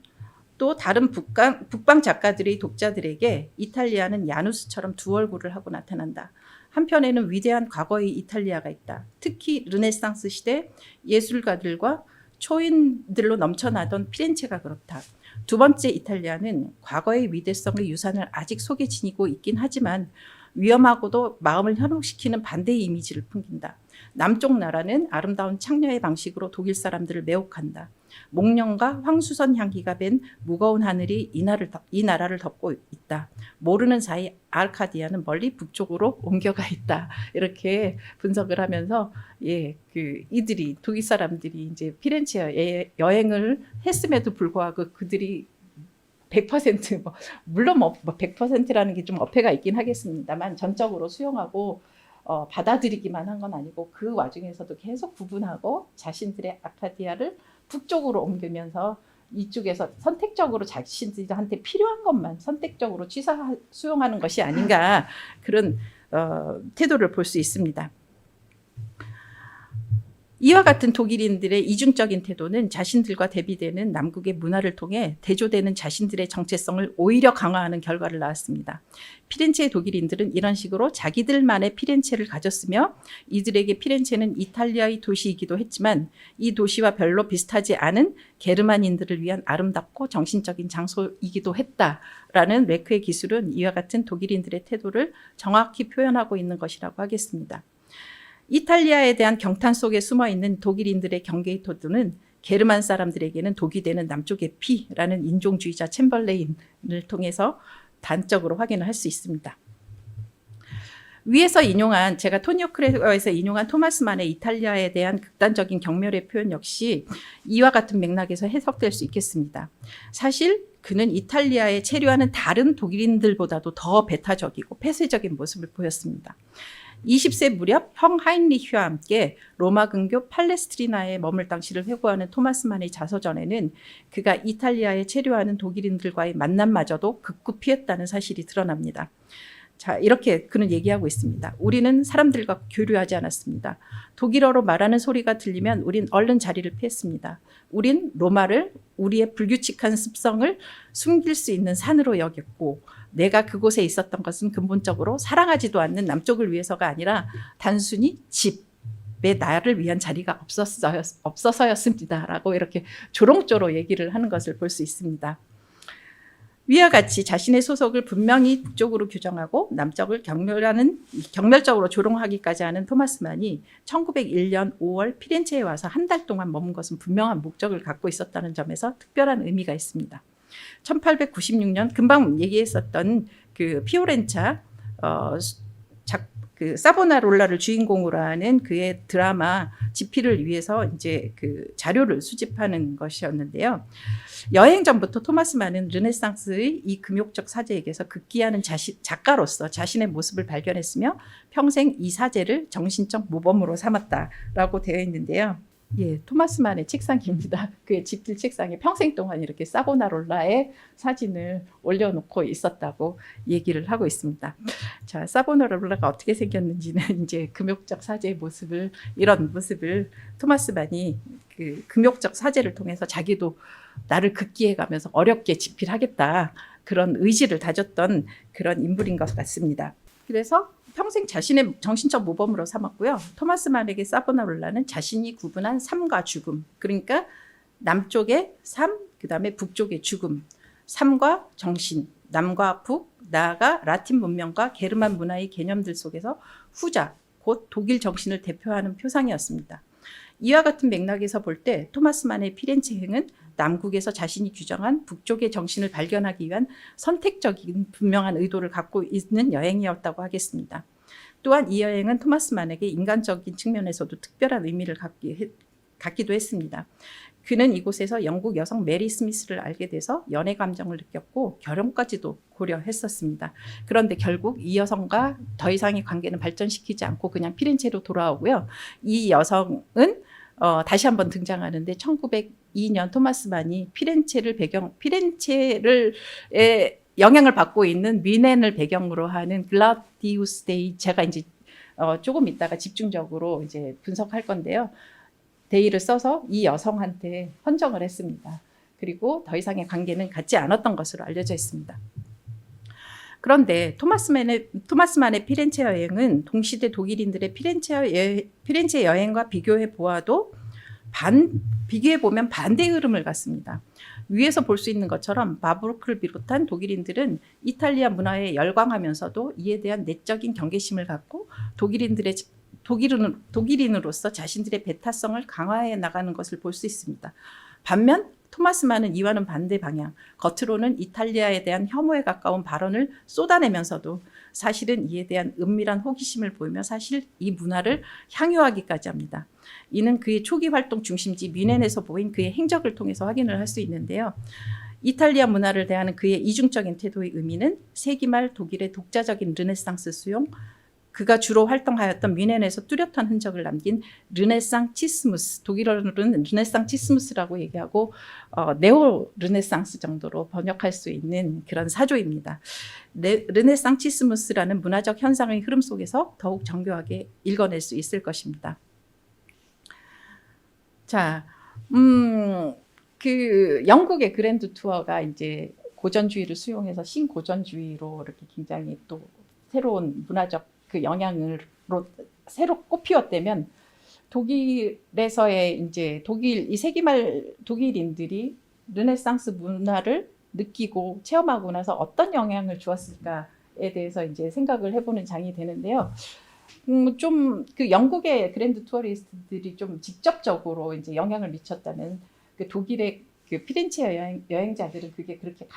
또 다른 북방 작가들의 독자들에게 이탈리아는 야누스처럼 두 얼굴을 하고 나타난다. 한편에는 위대한 과거의 이탈리아가 있다. 특히 르네상스 시대 예술가들과 초인들로 넘쳐나던 피렌체가 그렇다. 두 번째 이탈리아는 과거의 위대성의 유산을 아직 속에 지니고 있긴 하지만 위험하고도 마음을 현혹시키는 반대의 이미지를 풍긴다. 남쪽 나라는 아름다운 창녀의 방식으로 독일 사람들을 매혹한다. 목련과 황수선 향기가 밴 무거운 하늘이 이 나라를 덮고 있다. 모르는 사이 아르카디아는 멀리 북쪽으로 옮겨가 있다. 이렇게 분석을 하면서 이들이 독일 사람들이 이제 피렌체에 여행을 했음에도 불구하고 그들이 100% 물론 100%라는 게 좀 어폐가 있긴 하겠습니다만 전적으로 수용하고 받아들이기만 한 건 아니고 그 와중에서도 계속 구분하고 자신들의 아카디아를 북쪽으로 옮기면서 이쪽에서 선택적으로 자신들한테 필요한 것만 선택적으로 수용하는 것이 아닌가 그런 태도를 볼 수 있습니다. 이와 같은 독일인들의 이중적인 태도는 자신들과 대비되는 남국의 문화를 통해 대조되는 자신들의 정체성을 오히려 강화하는 결과를 낳았습니다. 피렌체의 독일인들은 이런 식으로 자기들만의 피렌체를 가졌으며 이들에게 피렌체는 이탈리아의 도시이기도 했지만 이 도시와 별로 비슷하지 않은 게르만인들을 위한 아름답고 정신적인 장소이기도 했다라는 레크의 기술은 이와 같은 독일인들의 태도를 정확히 표현하고 있는 것이라고 하겠습니다. 이탈리아에 대한 경탄 속에 숨어있는 독일인들의 경계의 태도는 게르만 사람들에게는 독이 되는 남쪽의 피라는 인종주의자 챔벌레인을 통해서 단적으로 확인을 할 수 있습니다. 위에서 제가 토니오 크레거에서 인용한 토마스 만의 이탈리아에 대한 극단적인 경멸의 표현 역시 이와 같은 맥락에서 해석될 수 있겠습니다. 사실 그는 이탈리아에 체류하는 다른 독일인들보다도 더 배타적이고 폐쇄적인 모습을 보였습니다. 20세 무렵 형 하인리히와 함께 로마 근교 팔레스트리나에 머물 당시를 회고하는 토마스만의 자서전에는 그가 이탈리아에 체류하는 독일인들과의 만남마저도 극구 피했다는 사실이 드러납니다. 자, 이렇게 그는 얘기하고 있습니다. 우리는 사람들과 교류하지 않았습니다. 독일어로 말하는 소리가 들리면 우린 얼른 자리를 피했습니다. 우린 로마를 우리의 불규칙한 습성을 숨길 수 있는 산으로 여겼고 내가 그곳에 있었던 것은 근본적으로 사랑하지도 않는 남쪽을 위해서가 아니라 단순히 집에 나를 위한 자리가 없어서였습니다. 라고 이렇게 조롱조로 얘기를 하는 것을 볼 수 있습니다. 위와 같이 자신의 소속을 분명히 북쪽으로 규정하고 남쪽을 경멸적으로 조롱하기까지 하는 토마스만이 1901년 5월 피렌체에 와서 한 달 동안 머문 것은 분명한 목적을 갖고 있었다는 점에서 특별한 의미가 있습니다. 1896년 금방 얘기했었던 그 피오렌차 그 사보나롤라를 주인공으로 하는 그의 드라마 지피를 위해서 이제 그 자료를 수집하는 것이었는데요. 여행 전부터 토마스 만은 르네상스의 이 금욕적 사제에게서 극기하는 작가로서 자신의 모습을 발견했으며 평생 이 사제를 정신적 모범으로 삼았다라고 되어 있는데요. 예, 토마스 만의 책상입니다. 그의 집필 책상에 평생 동안 이렇게 사보나롤라의 사진을 올려놓고 있었다고 얘기를 하고 있습니다. 자, 사보나롤라가 어떻게 생겼는지는 이제 금욕적 사제의 모습을, 이런 모습을 토마스 만이 그 금욕적 사제를 통해서 자기도 나를 극기해가면서 어렵게 집필하겠다, 그런 의지를 다졌던 그런 인물인 것 같습니다. 그래서 평생 자신의 정신적 모범으로 삼았고요. 토마스 만에게 사보나롤라는 자신이 구분한 삶과 죽음, 그러니까 남쪽의 삶, 그 다음에 북쪽의 죽음, 삶과 정신, 남과 북, 나아가 라틴 문명과 게르만 문화의 개념들 속에서 후자, 곧 독일 정신을 대표하는 표상이었습니다. 이와 같은 맥락에서 볼 때 토마스 만의 피렌체행은 남국에서 자신이 규정한 북쪽의 정신을 발견하기 위한 선택적인 분명한 의도를 갖고 있는 여행이었다고 하겠습니다. 또한 이 여행은 토마스 만에게 인간적인 측면에서도 특별한 의미를 갖기도 했습니다. 그는 이곳에서 영국 여성 메리 스미스를 알게 돼서 연애 감정을 느꼈고 결혼까지도 고려했었습니다. 그런데 결국 이 여성과 더 이상의 관계는 발전시키지 않고 그냥 피렌체로 돌아오고요. 이 여성은 다시 한번 등장하는데 1902년 토마스 만이 피렌체를 영향을 받고 있는 미넨을 배경으로 하는 글라디우스 데이, 제가 이제 조금 이따가 집중적으로 이제 분석할 건데요. 데이를 써서 이 여성한테 헌정을 했습니다. 그리고 더 이상의 관계는 갖지 않았던 것으로 알려져 있습니다. 그런데 토마스 만의 피렌체 여행은 동시대 독일인들의 피렌체 여행과 비교해 보아도 비교해 보면 반대의 흐름을 갖습니다. 위에서 볼 수 있는 것처럼 바브로크를 비롯한 독일인들은 이탈리아 문화에 열광하면서도 이에 대한 내적인 경계심을 갖고 독일인으로서 자신들의 배타성을 강화해 나가는 것을 볼 수 있습니다. 반면 토마스 만은 이와는 반대 방향, 겉으로는 이탈리아에 대한 혐오에 가까운 발언을 쏟아내면서도 사실은 이에 대한 은밀한 호기심을 보이며 사실 이 문화를 향유하기까지 합니다. 이는 그의 초기 활동 중심지 뮌헨에서 보인 그의 행적을 통해서 확인을 할 수 있는데요. 이탈리아 문화를 대하는 그의 이중적인 태도의 의미는 세기 말 독일의 독자적인 르네상스 수용, 그가 주로 활동하였던 뮌헨에서 뚜렷한 흔적을 남긴 르네상치스무스, 독일어로는 르네상치스무스라고 얘기하고 네오 르네상스 정도로 번역할 수 있는 그런 사조입니다. 르네상치스무스라는 문화적 현상의 흐름 속에서 더욱 정교하게 읽어낼 수 있을 것입니다. 자, 그 영국의 그랜드 투어가 이제 고전주의를 수용해서 신고전주의로 이렇게 굉장히 또 새로운 문화적 그 영향으로 새로 꽃피웠다면 독일에서의 이제 이 세기말 독일인들이 르네상스 문화를 느끼고 체험하고 나서 어떤 영향을 주었을까에 대해서 이제 생각을 해보는 장이 되는데요. 좀 그 영국의 그랜드 투어리스트들이 좀 직접적으로 이제 영향을 미쳤다는 그 독일의 그 피렌체 여행자들은 그게 그렇게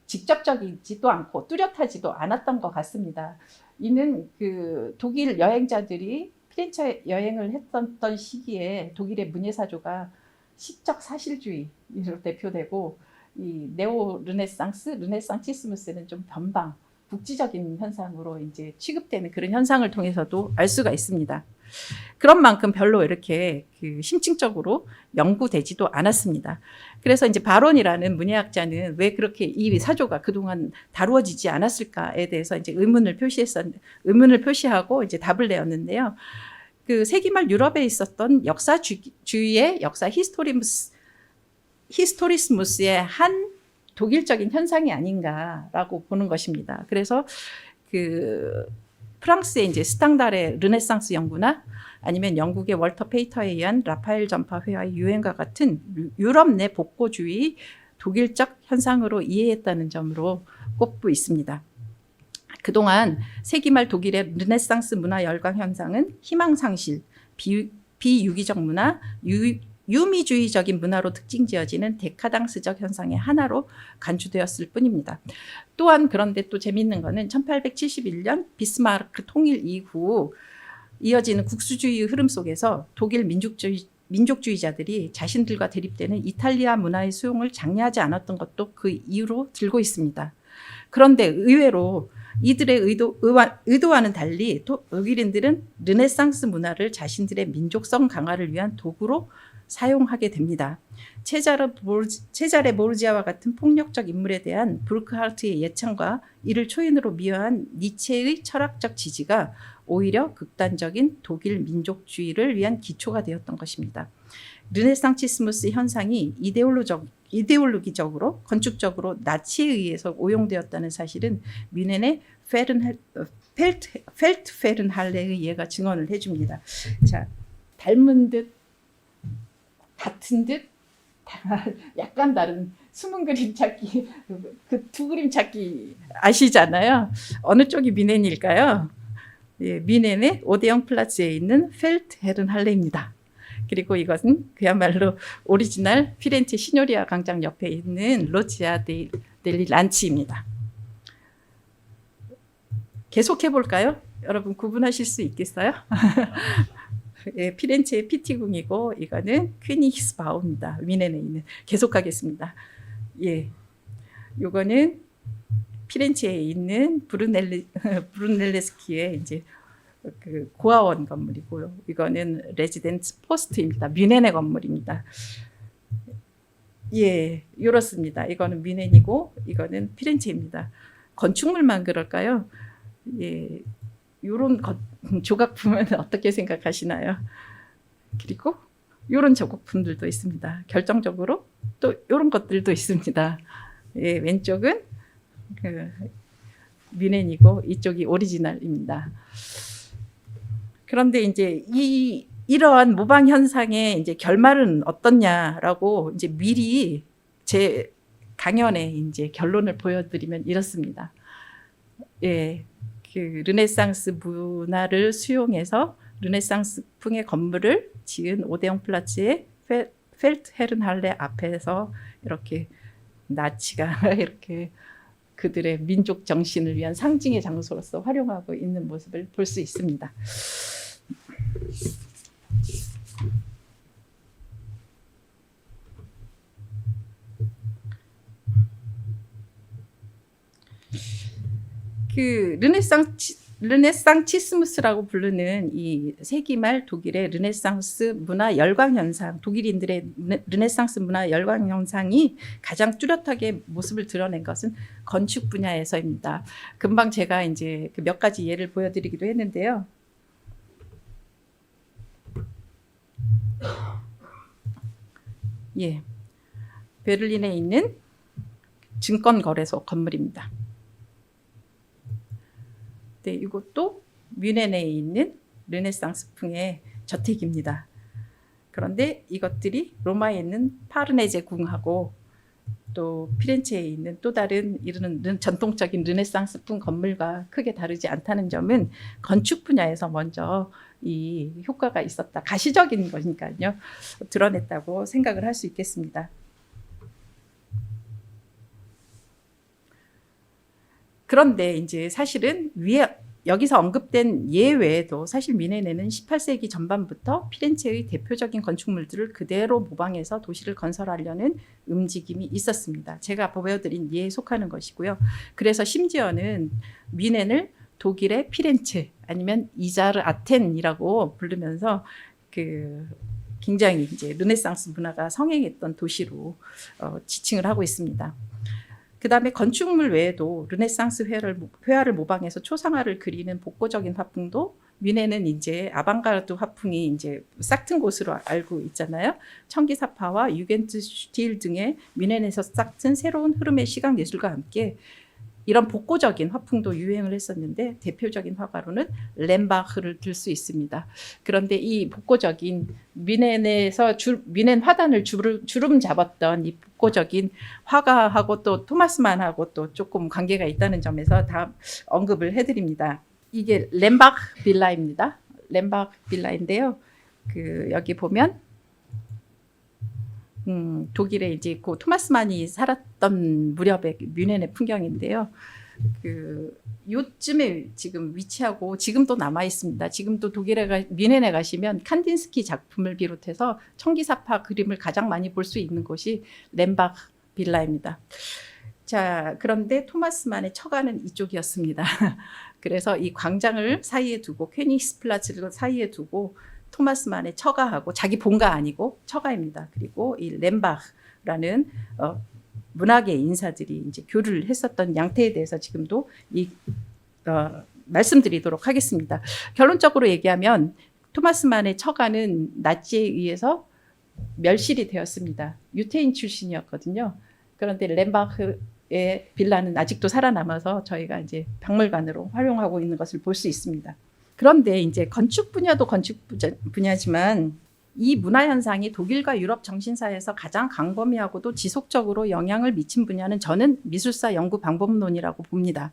직접적이지도 않고 뚜렷하지도 않았던 것 같습니다. 이는 그 독일 여행자들이 피렌체 여행을 했던 시기에 독일의 문예사조가 시적 사실주의로 대표되고 이 네오 르네상치스무스는 좀 변방, 국지적인 현상으로 이제 취급되는 그런 현상을 통해서도 알 수가 있습니다. 그런 만큼 별로 이렇게 그 심층적으로 연구되지도 않았습니다. 그래서 이제 바론이라는 문예학자는 왜 그렇게 이 사조가 그동안 다루어지지 않았을까에 대해서 이제 의문을 표시하고 이제 답을 내었는데요. 그 세기말 유럽에 있었던 역사주의의 역사 히스토리스무스의 한 독일적인 현상이 아닌가라고 보는 것입니다. 그래서 그 프랑스의 이제 스탕달의 르네상스 연구나 아니면 영국의 월터 페이터에 의한 라파엘 전파 회화의 유행과 같은 유럽 내 복고주의 독일적 현상으로 이해했다는 점으로 꼽고 있습니다. 그동안 세기말 독일의 르네상스 문화 열광 현상은 희망상실, 비유기적 문화, 유미주의적인 문화로 특징지어지는 데카당스적 현상의 하나로 간주되었을 뿐입니다. 또한 그런데 또 재미있는 거는 1871년 비스마르크 통일 이후 이어지는 국수주의 흐름 속에서 독일 민족주의자들이 자신들과 대립되는 이탈리아 문화의 수용을 장려하지 않았던 것도 그 이유로 들고 있습니다. 그런데 의외로 이들의 의도와는 달리 독일인들은 르네상스 문화를 자신들의 민족성 강화를 위한 도구로 사용하게 됩니다. 체자레 보르지아와 같은 폭력적 인물에 대한 브루크하르트의 예찬과 이를 초인으로 미화한 니체의 철학적 지지가 오히려 극단적인 독일 민족주의를 위한 기초가 되었던 것입니다. 르네상치스무스 현상이 이데올로기적으로 건축적으로 나치에 의해서 오용되었다는 사실은 뮌헨의 펠트페른할레의 예가 증언을 해줍니다. 자, 닮은 듯 같은 듯 약간 다른 숨은 그림 찾기, 그 두 그림 찾기 아시잖아요. 어느 쪽이 뮌헨일까요? 예, 뮌헨의 오데온 플라츠에 있는 펠트헤른할레입니다. 그리고 이것은 그야말로 오리지널 피렌체 시뇨리아 광장 옆에 있는 로치아 델리 란치입니다. 계속해 볼까요? 여러분 구분하실 수 있겠어요? 예, 피렌체의 피티궁이고 이거는 퀴니히스바우입니다. 뮌헨에 있는. 계속하겠습니다. 예, 요거는 피렌체에 있는 브루넬레스키의 이제 그 고아원 건물이고요. 이거는 레지덴츠 포스트입니다. 뮌헨의 건물입니다. 예, 이렇습니다. 이거는 뮌헨이고 이거는 피렌체입니다. 건축물만 그럴까요? 예, 이런 조각품은 어떻게 생각하시나요? 그리고 이런 조각품들도 있습니다. 결정적으로 또 이런 것들도 있습니다. 예, 왼쪽은 그 뮌헨이고 이쪽이 오리지널입니다. 그런데 이제 이러한 모방 현상의 이제 결말은 어떻냐라고 이제 미리 제 강연에 이제 결론을 보여드리면 이렇습니다. 예, 그 르네상스 문화를 수용해서 르네상스풍의 건물을 지은 오데온 플라츠의 펠트헤른할레 앞에서 이렇게 나치가 이렇게 그들의 민족 정신을 위한 상징의 장소로서 활용하고 있는 모습을 볼 수 있습니다. 그 르네상치스무스라고 부르는 이 세기말 독일의 르네상스 문화 열광 현상, 독일인들의 르네상스 문화 열광 현상이 가장 뚜렷하게 모습을 드러낸 것은 건축 분야에서입니다. 금방 제가 이제 그 몇 가지 예를 보여드리기도 했는데요. 예, 베를린에 있는 증권거래소 건물입니다. 네, 이것도 뮌헨에 있는 르네상스풍의 저택입니다. 그런데 이것들이 로마에 있는 파르네제 궁하고 또 피렌체에 있는 또 다른 이런 전통적인 르네상스풍 건물과 크게 다르지 않다는 점은 건축 분야에서 먼저 이 효과가 있었다. 가시적인 거니까요. 드러냈다고 생각을 할 수 있겠습니다. 그런데 이제 사실은 여기서 언급된 예 외에도 사실 뮌헨에는 18세기 전반부터 피렌체의 대표적인 건축물들을 그대로 모방해서 도시를 건설하려는 움직임이 있었습니다. 제가 보여드린 예에 속하는 것이고요. 그래서 심지어는 뮌헨을 독일의 피렌체 아니면 이자르 아텐이라고 부르면서 그 굉장히 이제 르네상스 문화가 성행했던 도시로 지칭을 하고 있습니다. 그 다음에 건축물 외에도 르네상스 회화를 모방해서 초상화를 그리는 복고적인 화풍도 뮌헨은 이제 아방가르드 화풍이 이제 싹튼 곳으로 알고 있잖아요. 청기사파와 유겐트슈틸 등의 뮌헨에서 싹튼 새로운 흐름의 시각 예술과 함께 이런 복고적인 화풍도 유행을 했었는데 대표적인 화가로는 렘바흐를 들 수 있습니다. 그런데 이 복고적인 뮌헨에서 뮌헨 화단을 주름 잡았던 이 복고적인 화가하고 또 토마스만하고 또 조금 관계가 있다는 점에서 다 언급을 해드립니다. 이게 렘바흐 빌라입니다. 렘바흐 빌라인데요. 그 여기 보면 독일에 이제 그 토마스만이 살았던 무렵의 뮌헨의 풍경인데요. 요쯤에 지금 위치하고 지금도 남아 있습니다. 지금도 뮌헨에 가시면 칸딘스키 작품을 비롯해서 청기사파 그림을 가장 많이 볼 수 있는 곳이 렘바흐 빌라입니다. 자, 그런데 토마스만의 처가는 이쪽이었습니다. 그래서 이 광장을 사이에 두고 퀘니스플라츠를 사이에 두고 토마스만의 처가하고 자기 본가 아니고 처가입니다. 그리고 이 렘바흐라는 문학의 인사들이 이제 교류를 했었던 양태에 대해서 지금도 말씀드리도록 하겠습니다. 결론적으로 얘기하면 토마스만의 처가는 나치에 의해서 멸실이 되었습니다. 유태인 출신이었거든요. 그런데 렘바흐의 빌라는 아직도 살아남아서 저희가 이제 박물관으로 활용하고 있는 것을 볼 수 있습니다. 그런데 이제 건축 분야도 건축 분야지만 이 문화 현상이 독일과 유럽 정신사에서 가장 광범위하고도 지속적으로 영향을 미친 분야는 저는 미술사 연구 방법론이라고 봅니다.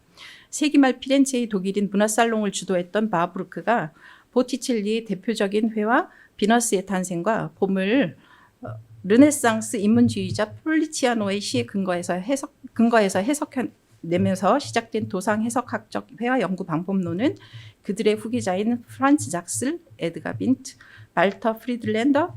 세기 말 피렌체의 독일인 문화살롱을 주도했던 바브루크가 보티첼리의 대표적인 회화 비너스의 탄생과 봄을 르네상스 인문주의자 폴리치아노의 시에 근거해서 해석해내면서 시작된 도상 해석학적 회화 연구 방법론은 그들의 후계자인 프란츠 작슬, 에드가 빈트, 발터 프리들랜더,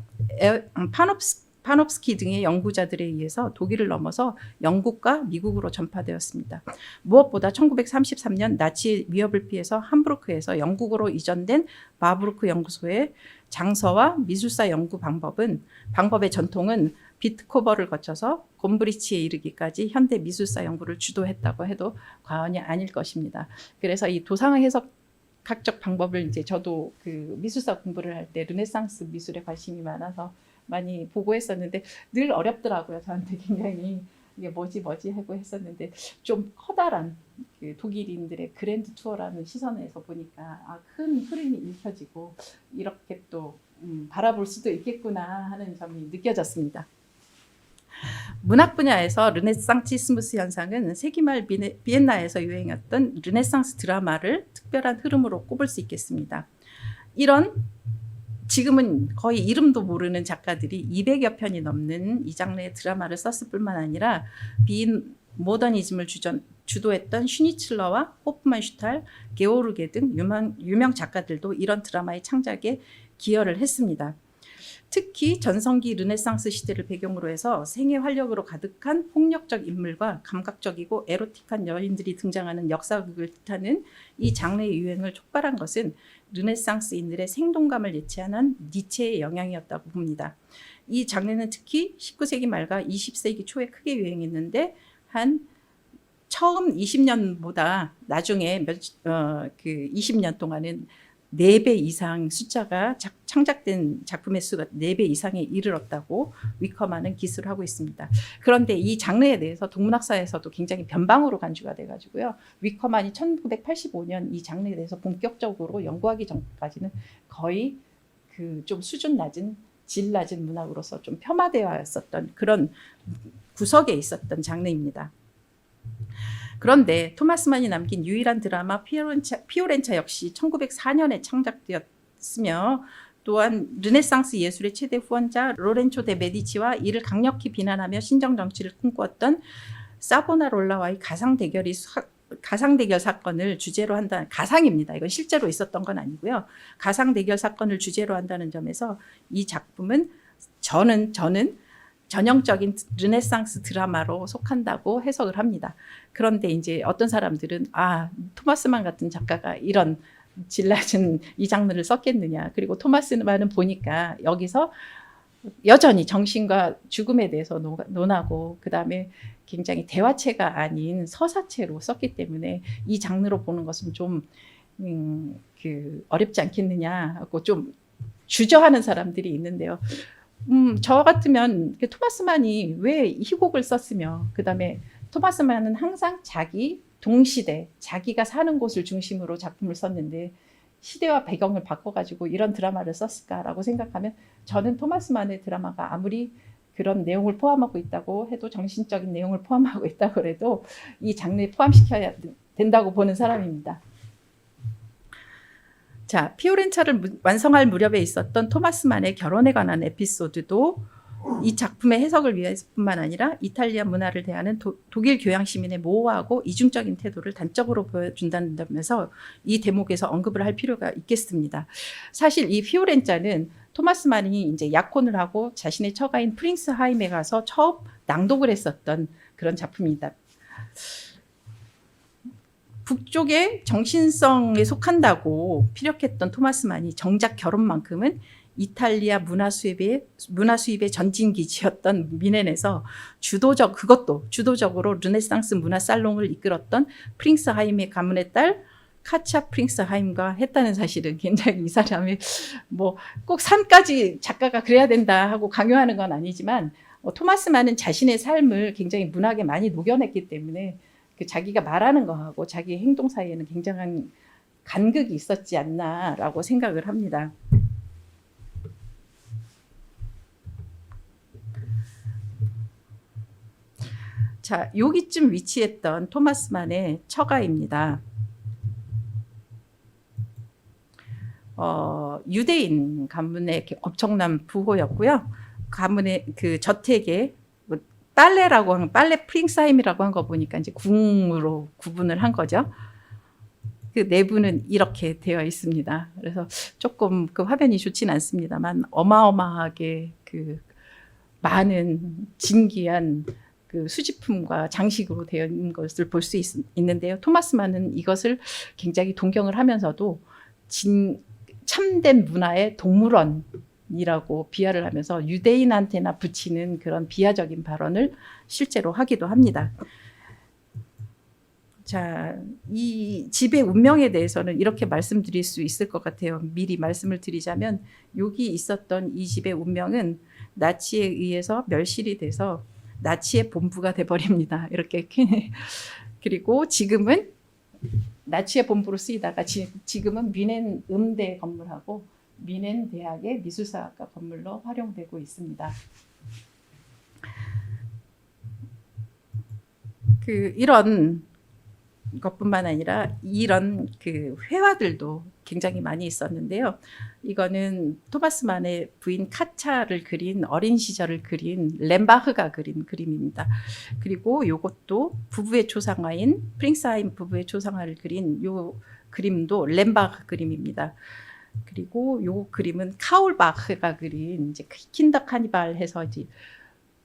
파놉스키 등의 연구자들에 의해서 독일을 넘어서 영국과 미국으로 전파되었습니다. 무엇보다 1933년 나치의 위협을 피해서 함부르크에서 영국으로 이전된 바브루크 연구소의 장서와 미술사 연구 방법의 전통은 비트코버를 거쳐서 곰브리치에 이르기까지 현대 미술사 연구를 주도했다고 해도 과언이 아닐 것입니다. 그래서 이 도상 해석학적 방법을 이제 저도 그 미술사 공부를 할 때 르네상스 미술에 관심이 많아서 많이 보고 했었는데 늘 어렵더라고요. 저한테 굉장히 이게 뭐지 하고 했었는데 좀 커다란 그 독일인들의 그랜드 투어라는 시선에서 보니까 큰 흐름이 읽혀지고 이렇게 또 바라볼 수도 있겠구나 하는 점이 느껴졌습니다. 문학 분야에서 르네상티스무스 현상은 세기 말 비엔나에서 유행했던 르네상스 드라마를 특별한 흐름으로 꼽을 수 있겠습니다. 이런 지금은 거의 이름도 모르는 작가들이 200여 편이 넘는 이 장르의 드라마를 썼을 뿐만 아니라 비인 모더니즘을 주도했던 슈니틀러와 호프만슈탈, 게오르게 등 유명 작가들도 이런 드라마의 창작에 기여를 했습니다. 특히 전성기 르네상스 시대를 배경으로 해서 생애 활력으로 가득한 폭력적 인물과 감각적이고 에로틱한 여인들이 등장하는 역사극을 뜻하는 이 장르의 유행을 촉발한 것은 르네상스인들의 생동감을 예치하는 니체의 영향이었다고 봅니다. 이 장르는 특히 19세기 말과 20세기 초에 크게 유행했는데 처음 20년보다 나중에 20년 동안은 4배 이상 숫자가 창작된 작품의 수가 4배 이상에 이르렀다고 위커만은 기술을 하고 있습니다. 그런데 이 장르에 대해서 동문학사에서도 굉장히 변방으로 간주가 돼가지고요. 위커만이 1985년 이 장르에 대해서 본격적으로 연구하기 전까지는 거의 그 좀 수준 낮은 질 낮은 문학으로서 좀 폄하되어 있었던 그런 구석에 있었던 장르입니다. 그런데 토마스만이 남긴 유일한 드라마 피오렌차 역시 1904년에 창작되었으며 또한 르네상스 예술의 최대 후원자 로렌초 데 메디치와 이를 강력히 비난하며 신정 정치를 꿈꾸었던 사보나롤라와의 가상 대결 사건을 주제로 한다는 가상입니다. 이건 실제로 있었던 건 아니고요. 가상 대결 사건을 주제로 한다는 점에서 이 작품은 저는 전형적인 르네상스 드라마로 속한다고 해석을 합니다. 그런데 이제 어떤 사람들은 토마스만 같은 작가가 이런 질 낮은 이 장르를 썼겠느냐. 그리고 토마스만은 보니까 여기서 여전히 정신과 죽음에 대해서 논하고 그다음에 굉장히 대화체가 아닌 서사체로 썼기 때문에 이 장르로 보는 것은 좀 어렵지 않겠느냐 하고 좀 주저하는 사람들이 있는데요. 저 같으면 토마스만이 왜 희곡을 썼으며 그다음에 토마스만은 항상 자기 동시대 자기가 사는 곳을 중심으로 작품을 썼는데 시대와 배경을 바꿔가지고 이런 드라마를 썼을까라고 생각하면 저는 토마스만의 드라마가 아무리 그런 내용을 포함하고 있다고 해도 정신적인 내용을 포함하고 있다고 해도 이 장르에 포함시켜야 된다고 보는 사람입니다. 자, 피오렌차를 완성할 무렵에 있었던 토마스만의 결혼에 관한 에피소드도 이 작품의 해석을 위해서뿐만 아니라 이탈리아 문화를 대하는 독일 교양 시민의 모호하고 이중적인 태도를 단적으로 보여준다면서 이 대목에서 언급을 할 필요가 있겠습니다. 사실 이 피오렌자는 토마스 만이 이제 약혼을 하고 자신의 처가인 프링스하임에 가서 처음 낭독을 했었던 그런 작품입니다. 북쪽의 정신성에 속한다고 피력했던 토마스 만이 정작 결혼만큼은 이탈리아 문화 수입의 전진기지였던 미넨에서 그것도 주도적으로 르네상스 문화 살롱을 이끌었던 프링스하임의 가문의 딸 카차 프링스하임과 했다는 사실은 굉장히 이 사람이 뭐 꼭 산까지 작가가 그래야 된다 하고 강요하는 건 아니지만 토마스 만은 자신의 삶을 굉장히 문학에 많이 녹여냈기 때문에 그 자기가 말하는 거하고 자기 행동 사이에는 굉장한 간극이 있었지 않나라고 생각을 합니다. 자, 여기쯤 위치했던 토마스 만의 처가입니다. 유대인 가문의 엄청난 부호였고요. 가문의 그 저택에 빨레라고 하는 빨레 프링스하임이라고 한 거 보니까 이제 궁으로 구분을 한 거죠. 그 내부는 이렇게 되어 있습니다. 그래서 조금 그 화면이 좋진 않습니다만 어마어마하게 그 많은 진귀한 그 수집품과 장식으로 되어 있는 것을 볼 수 있는데요. 토마스 만은 이것을 굉장히 동경을 하면서도 참된 문화의 동물원이라고 비하를 하면서 유대인한테나 붙이는 그런 비하적인 발언을 실제로 하기도 합니다. 자, 이 집의 운명에 대해서는 이렇게 말씀드릴 수 있을 것 같아요. 미리 말씀을 드리자면 여기 있었던 이 집의 운명은 나치에 의해서 멸실이 돼서 나치의 본부가 돼버립니다. 이렇게 그리고 지금은 나치의 본부로 쓰이다가 지금은 뮌헨 음대 건물하고 뮌헨 대학의 미술사학과 건물로 활용되고 있습니다. 이런 것뿐만 아니라 이런 그 회화들도 굉장히 많이 있었는데요. 이거는 토마스 만의 부인 카차를 그린 어린 시절을 그린 렘바흐가 그린 그림입니다. 그리고 이것도 부부의 초상화인 프링스하임 부부의 초상화를 그린 요 그림도 렘바흐 그림입니다. 그리고 요 그림은 카울바흐가 그린 이제 킨더 카니발 해서 이제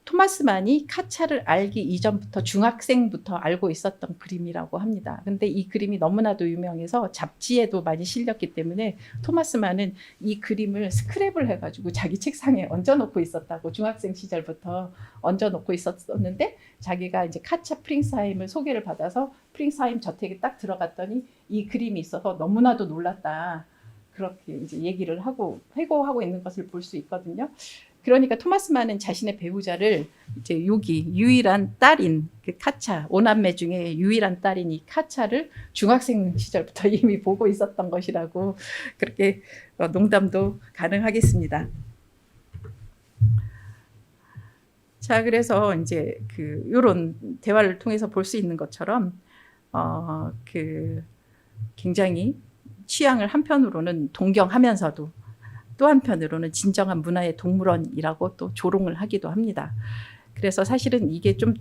토마스 만이 카차를 알기 이전부터 중학생부터 알고 있었던 그림이라고 합니다. 근데 이 그림이 너무나도 유명해서 잡지에도 많이 실렸기 때문에 토마스 만은 이 그림을 스크랩을 해가지고 자기 책상에 얹어놓고 있었다고 중학생 시절부터 얹어놓고 있었는데 자기가 이제 카차 프링스하임을 소개를 받아서 프링스하임 저택에 딱 들어갔더니 이 그림이 있어서 너무나도 놀랐다. 그렇게 이제 얘기를 하고 회고하고 있는 것을 볼 수 있거든요. 그러니까 토마스 만은 자신의 배우자를 이제 여기 유일한 딸인 그 카차 오남매 중에 유일한 딸인 이 카차를 중학생 시절부터 이미 보고 있었던 것이라고 그렇게 농담도 가능하겠습니다. 자, 그래서 이제 이런 대화를 통해서 볼 수 있는 것처럼 굉장히 취향을 한편으로는 동경하면서도 또 한편으로는 진정한 문화의 동물원이라고 또 조롱을 하기도 합니다. 그래서 사실은 이게 좀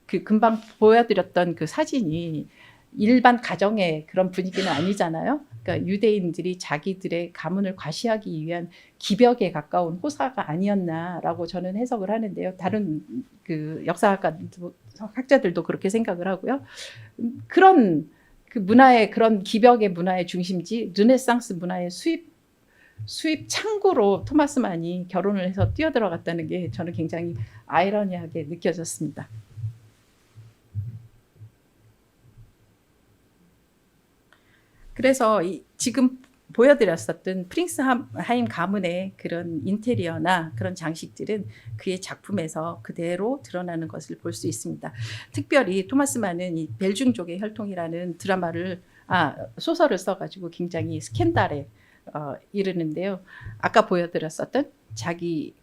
금방 보여드렸던 그 사진이 일반 가정의 그런 분위기는 아니잖아요. 그러니까 유대인들이 자기들의 가문을 과시하기 위한 기벽에 가까운 호사가 아니었나라고 저는 해석을 하는데요. 다른 그 학자들도 그렇게 생각을 하고요. 그런 그 문화의 그런 기벽의 문화의 중심지 르네상스 문화의 수입 창구로 토마스 만이 결혼을 해서 뛰어들어갔다는 게 저는 굉장히 아이러니하게 느껴졌습니다. 그래서 지금 보여드렸었던 프링스하임 가문의 그런 인테리어나 그런 장식들은 그의 작품에서 그대로 드러나는 것을 볼 수 있습니다. 특별히 토마스 만은 이 벨중족의 혈통이라는 소설을 써가지고 굉장히 스캔들에 이르는데요. 아까 보여드렸었던 자기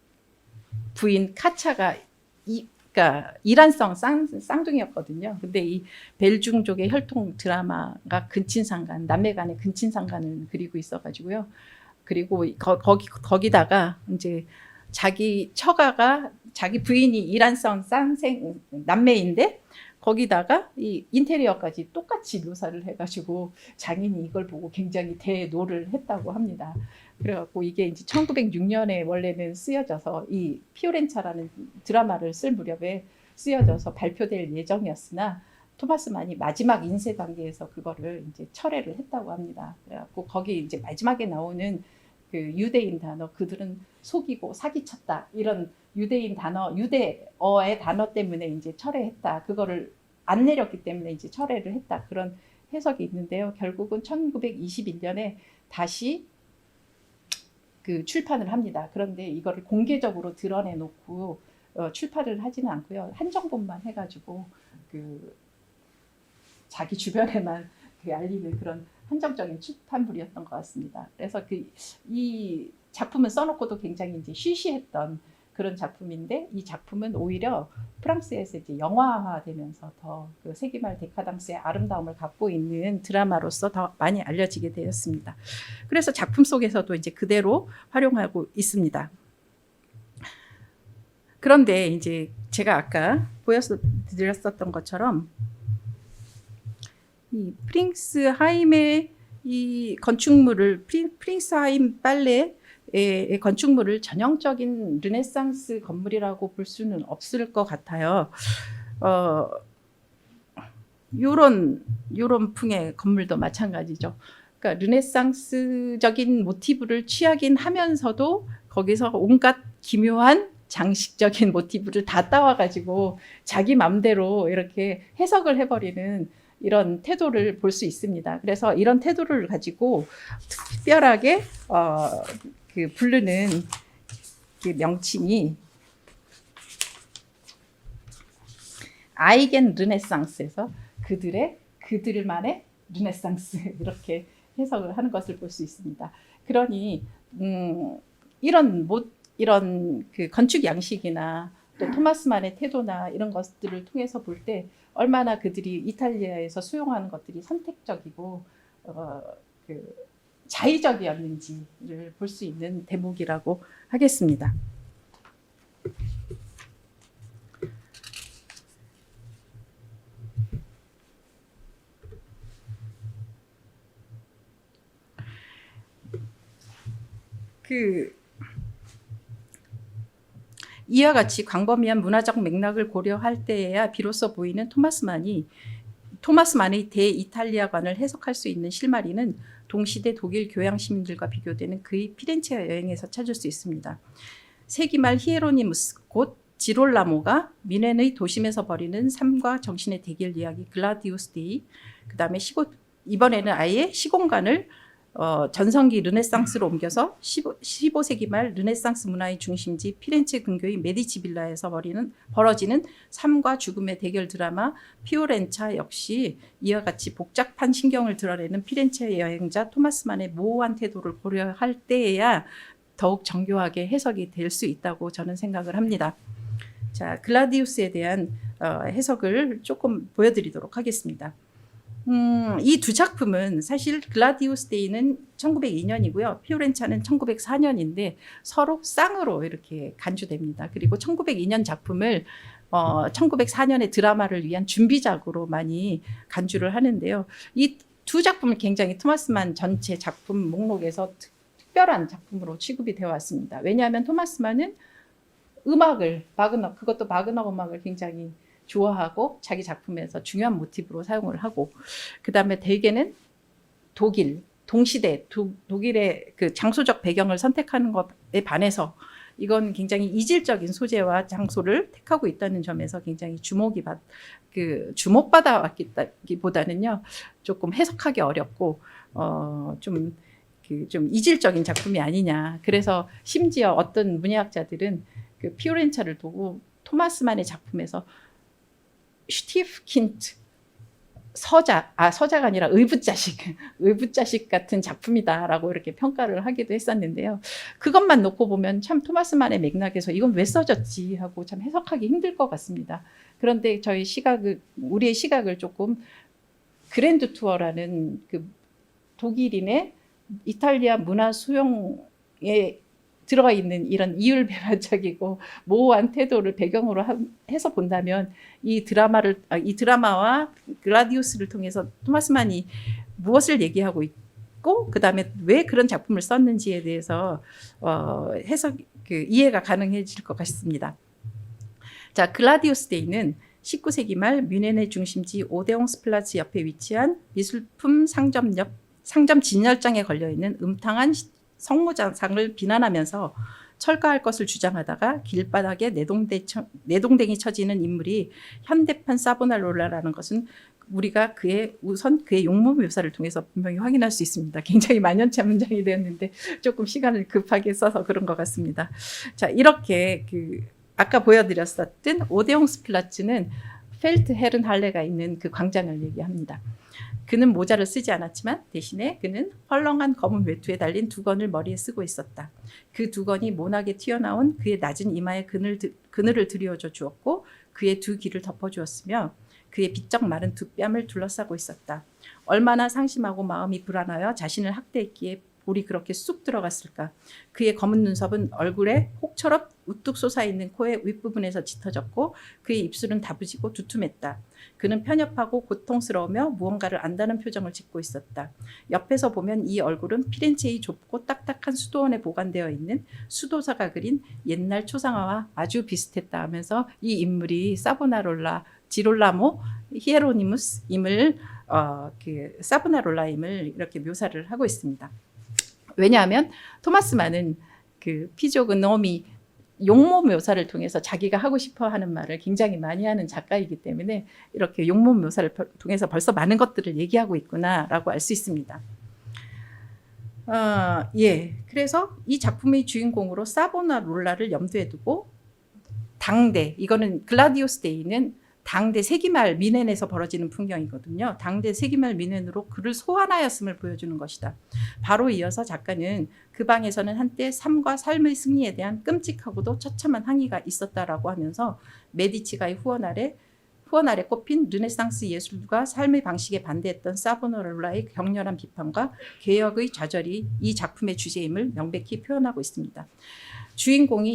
부인 카차가 그러니까 이란성 쌍둥이였거든요. 근데 이 벨중족의 혈통 드라마가 근친상간, 남매 간의 근친상간을 그리고 있어가지고요. 그리고 거기다가 이제 자기 처가가 자기 부인이 이란성 쌍생 남매인데 거기다가 이 인테리어까지 똑같이 묘사를 해가지고 장인이 이걸 보고 굉장히 대노를 했다고 합니다. 그래갖고 이게 이제 1906년에 원래는 쓰여져서 이 피오렌차라는 드라마를 쓸 무렵에 쓰여져서 발표될 예정이었으나 토마스 만이 마지막 인쇄 단계에서 그거를 이제 철회를 했다고 합니다. 그래갖고 거기 이제 마지막에 나오는 그 유대인 단어, 그들은 속이고 사기쳤다, 이런 유대인 단어, 유대어의 단어 때문에 이제 철회했다. 그거를 안 내렸기 때문에 이제 철회를 했다. 그런 해석이 있는데요. 결국은 1921년에 다시 그 출판을 합니다. 그런데 이거를 공개적으로 드러내놓고 출판을 하지는 않고요. 한정본만 해가지고 그 자기 주변에만 그 알리는 그런 한정적인 출판물이었던 것 같습니다. 그래서 이 작품을 써놓고도 굉장히 이제 쉬쉬했던 그런 작품인데, 이 작품은 오히려 프랑스에서 이제 영화화되면서 더 그 세기말 데카당스의 아름다움을 갖고 있는 드라마로서 더 많이 알려지게 되었습니다. 그래서 작품 속에서도 이제 그대로 활용하고 있습니다. 그런데 이제 제가 아까 보여드렸었던 것처럼 이 프링스하임의 이 건축물을 프링스하임 빨레의 건축물을 전형적인 르네상스 건물이라고 볼 수는 없을 것 같아요. 요런 풍의 건물도 마찬가지죠. 그러니까 르네상스적인 모티브를 취하긴 하면서도 거기서 온갖 기묘한 장식적인 모티브를 다 따와가지고 자기 맘대로 이렇게 해석을 해버리는 이런 태도를 볼 수 있습니다. 그래서 이런 태도를 가지고 특별하게 그 부르는 그 명칭이 아이겐 르네상스에서 그들만의 르네상스, 이렇게 해석을 하는 것을 볼 수 있습니다. 그러니 이런 그 건축 양식이나 또 토마스만의 태도나 이런 것들을 통해서 볼 때 얼마나 그들이 이탈리아에서 수용하는 것들이 선택적이고 그 자의적이었는지를 볼 수 있는 대목이라고 하겠습니다. 이와 같이 광범위한 문화적 맥락을 고려할 때에야 비로소 보이는 토마스만의 대이탈리아관을 해석할 수 있는 실마리는 동시대 독일 교양 시민들과 비교되는 그의 피렌체 여행에서 찾을 수 있습니다. 세기 말 히에로니무스 곧 지롤라모가 미넨의 도심에서 벌이는 삶과 정신의 대결 이야기 글라디우스 데이, 그 다음에 이번에는 아예 시공간을 전성기 르네상스로 옮겨서 15세기 말 르네상스 문화의 중심지 피렌체 근교의 메디치 빌라에서 벌어지는 삶과 죽음의 대결 드라마 피오렌차 역시 이와 같이 복잡한 신경을 드러내는 피렌체 여행자 토마스만의 모호한 태도를 고려할 때에야 더욱 정교하게 해석이 될 수 있다고 저는 생각을 합니다. 자, 글라디우스에 대한 해석을 조금 보여드리도록 하겠습니다. 이 두 작품은 사실 글라디우스 데이는 1902년이고요. 피오렌차는 1904년인데 서로 쌍으로 이렇게 간주됩니다. 그리고 1902년 작품을 1904년의 드라마를 위한 준비작으로 많이 간주를 하는데요. 이 두 작품은 굉장히 토마스만 전체 작품 목록에서 특별한 작품으로 취급이 되어 왔습니다. 왜냐하면 토마스만은 그것도 바그너 음악을 굉장히 좋아하고 자기 작품에서 중요한 모티브로 사용을 하고, 그 다음에 대개는 동시대 독일의 그 장소적 배경을 선택하는 것에 반해서 이건 굉장히 이질적인 소재와 장소를 택하고 있다는 점에서 굉장히 주목받아 왔기보다는요 조금 해석하기 어렵고 좀 이질적인 작품이 아니냐. 그래서 심지어 어떤 문예학자들은 그 피오렌차를 두고 토마스만의 작품에서 슈티프킨트 서자가 아니라 의붓자식 같은 작품이다라고 이렇게 평가를 하기도 했었는데요. 그것만 놓고 보면 참 토마스만의 맥락에서 이건 왜 써졌지 하고 참 해석하기 힘들 것 같습니다. 그런데 우리의 시각을 조금 그랜드 투어라는 그 독일인의 이탈리아 문화 수용에 들어가 있는 이런 이율배반적이고 모호한 태도를 배경으로 해서 본다면 이 드라마와 글라디우스를 통해서 토마스 만이 무엇을 얘기하고 있고 그다음에 왜 그런 작품을 썼는지에 대해서 해석 이해가 가능해질 것 같습니다. 자, 글라디우스 데이는 19세기 말 뮌헨의 중심지 오데옹스플라츠 옆에 위치한 미술품 상점 진열장에 걸려있는 음탕한 성모장을 비난하면서 철거할 것을 주장하다가 길바닥에 내동댕이 쳐지는 인물이 현대판 사보나롤라라는 것은 우리가 우선 그의 용모 묘사를 통해서 분명히 확인할 수 있습니다. 굉장히 만연체 문장이 되었는데 조금 시간을 급하게 써서 그런 것 같습니다. 자, 이렇게 아까 보여드렸었던 오데옹스플라츠는 펠트 헤른 할레가 있는 그 광장을 얘기합니다. 그는 모자를 쓰지 않았지만 대신에 그는 헐렁한 검은 외투에 달린 두건을 머리에 쓰고 있었다. 그 두건이 모나게 튀어나온 그의 낮은 이마에 그늘을 드리워줘 주었고 그의 두 귀를 덮어주었으며 그의 비쩍 마른 두 뺨을 둘러싸고 있었다. 얼마나 상심하고 마음이 불안하여 자신을 학대했기에 볼이 그렇게 쑥 들어갔을까. 그의 검은 눈썹은 얼굴에 혹처럼 우뚝 솟아있는 코의 윗부분에서 짙어졌고 그의 입술은 다부지고 두툼했다. 그는 편협하고 고통스러우며 무언가를 안다는 표정을 짓고 있었다. 옆에서 보면 이 얼굴은 피렌체의 좁고 딱딱한 수도원에 보관되어 있는 수도사가 그린 옛날 초상화와 아주 비슷했다 하면서 이 인물이 사보나롤라 지롤라모 히에로니무스임을 사보나롤라임을 이렇게 묘사를 하고 있습니다. 왜냐하면 토마스 만은 피조그노미 용모 묘사를 통해서 자기가 하고 싶어 하는 말을 굉장히 많이 하는 작가이기 때문에 이렇게 용모 묘사를 통해서 벌써 많은 것들을 얘기하고 있구나라고 알 수 있습니다. 그래서 이 작품의 주인공으로 사보나롤라를 염두에 두고 당대, 이거는 글라디우스 데이는 당대 세기말 뮌헨에서 벌어지는 풍경이거든요. 당대 세기말 뮌헨으로 그를 소환하였음을 보여주는 것이다. 바로 이어서 작가는 그 방에서는 한때 삶과 삶의 승리에 대한 끔찍하고도 처참한 항의가 있었다라고 하면서 메디치가의 후원 아래 꼽힌 르네상스 예술과 삶의 방식에 반대했던 사보나롤라의 격렬한 비판과 개혁의 좌절이 이 작품의 주제임을 명백히 표현하고 있습니다. 주인공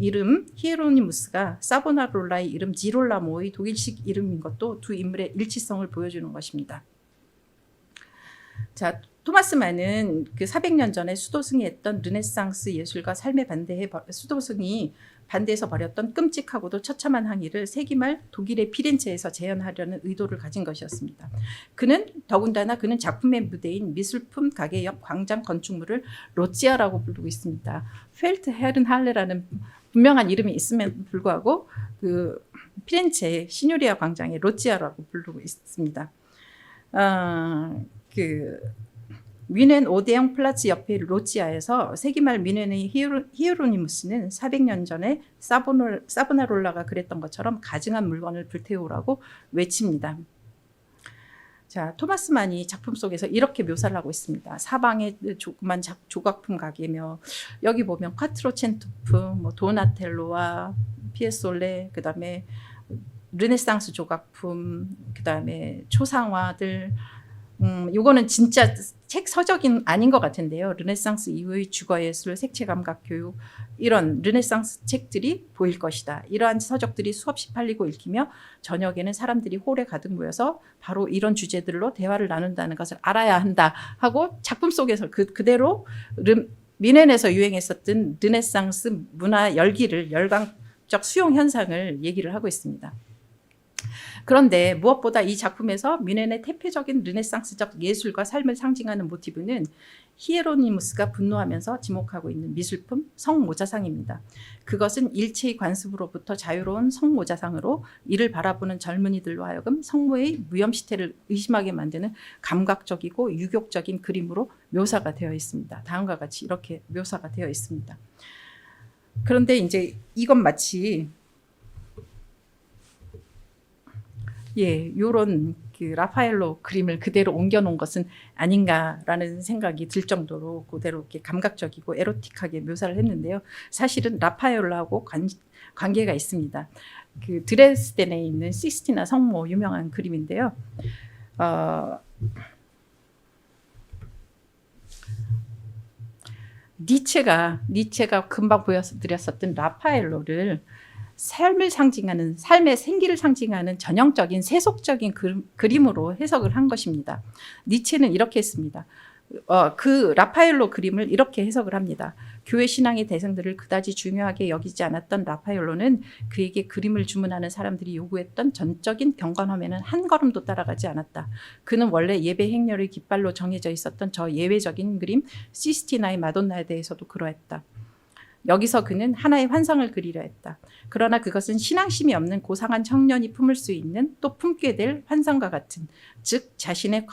이름 히에로니무스가 사보나롤라의 이름 지롤라모의 독일식 이름인 것도 두 인물의 일치성을 보여주는 것입니다. 자, 토마스 만은 400년 전에 수도승이 했던 르네상스 예술과 삶에 수도승이 반대해서 벌였던 끔찍하고도 처참한 항의를 세기말 독일의 피렌체에서 재현하려는 의도를 가진 것이었습니다. 더군다나 그는 작품의 무대인 미술품 가게 옆 광장 건축물을 로치아라고 부르고 있습니다. 펠트 헤른 할레라는 분명한 이름이 있음에도 불구하고 피렌체 시뇨리아 광장의 로치아라고 부르고 있습니다. 뮌헨 오데옹 플라츠 옆의 로치아에서 세기말 뮌헨의 히에로니무스는 400년 전에 사보나롤라가 그랬던 것처럼 가증한 물건을 불태우라고 외칩니다. 자, 토마스 만이 작품 속에서 이렇게 묘사를 하고 있습니다. 사방에 조그만 조각품 가게며 여기 보면 콰트로첸토프, 도나텔로와 피에솔레, 그다음에 르네상스 조각품, 그다음에 초상화들. 요거는 진짜 책 서적인 아닌 것 같은데요. 르네상스 이후의 주거예술, 색채감각 교육 이런 르네상스 책들이 보일 것이다. 이러한 서적들이 수없이 팔리고 읽히며 저녁에는 사람들이 홀에 가득 모여서 바로 이런 주제들로 대화를 나눈다는 것을 알아야 한다 하고 작품 속에서 그대로 뮌헨에서 유행했었던 르네상스 문화 열광적 수용 현상을 얘기를 하고 있습니다. 그런데 무엇보다 이 작품에서 뮌헨의 대표적인 르네상스적 예술과 삶을 상징하는 모티브는 히에로니무스가 분노하면서 지목하고 있는 미술품 성모자상입니다. 그것은 일체의 관습으로부터 자유로운 성모자상으로 이를 바라보는 젊은이들로 하여금 성모의 무염시태를 의심하게 만드는 감각적이고 유격적인 그림으로 묘사가 되어 있습니다. 다음과 같이 이렇게 묘사가 되어 있습니다. 그런데 이제 이건 마치 요런 라파엘로 그림을 그대로 옮겨놓은 것은 아닌가라는 생각이 들 정도로 그대로 이렇게 감각적이고 에로틱하게 묘사를 했는데요. 사실은 라파엘로하고 관계가 있습니다. 드레스덴에 있는 시스티나 성모 유명한 그림인데요. 니체가 금방 보여드렸었던 라파엘로를 삶을 상징하는, 삶의 생기를 상징하는 전형적인 세속적인 그림으로 해석을 한 것입니다. 니체는 이렇게 했습니다. 그 라파엘로 그림을 이렇게 해석을 합니다. 교회 신앙의 대상들을 그다지 중요하게 여기지 않았던 라파엘로는 그에게 그림을 주문하는 사람들이 요구했던 전적인 경건함에는 한 걸음도 따라가지 않았다. 그는 원래 예배 행렬의 깃발로 정해져 있었던 저 예외적인 그림 시스티나의 마돈나에 대해서도 그러했다. 여기서 그는 하나의 환상을 그리려 했다. 그러나 그것은 신앙심이 없는 고상한 청년이 품을 수 있는, 또 품게 될 환상과 같은, 즉 자신의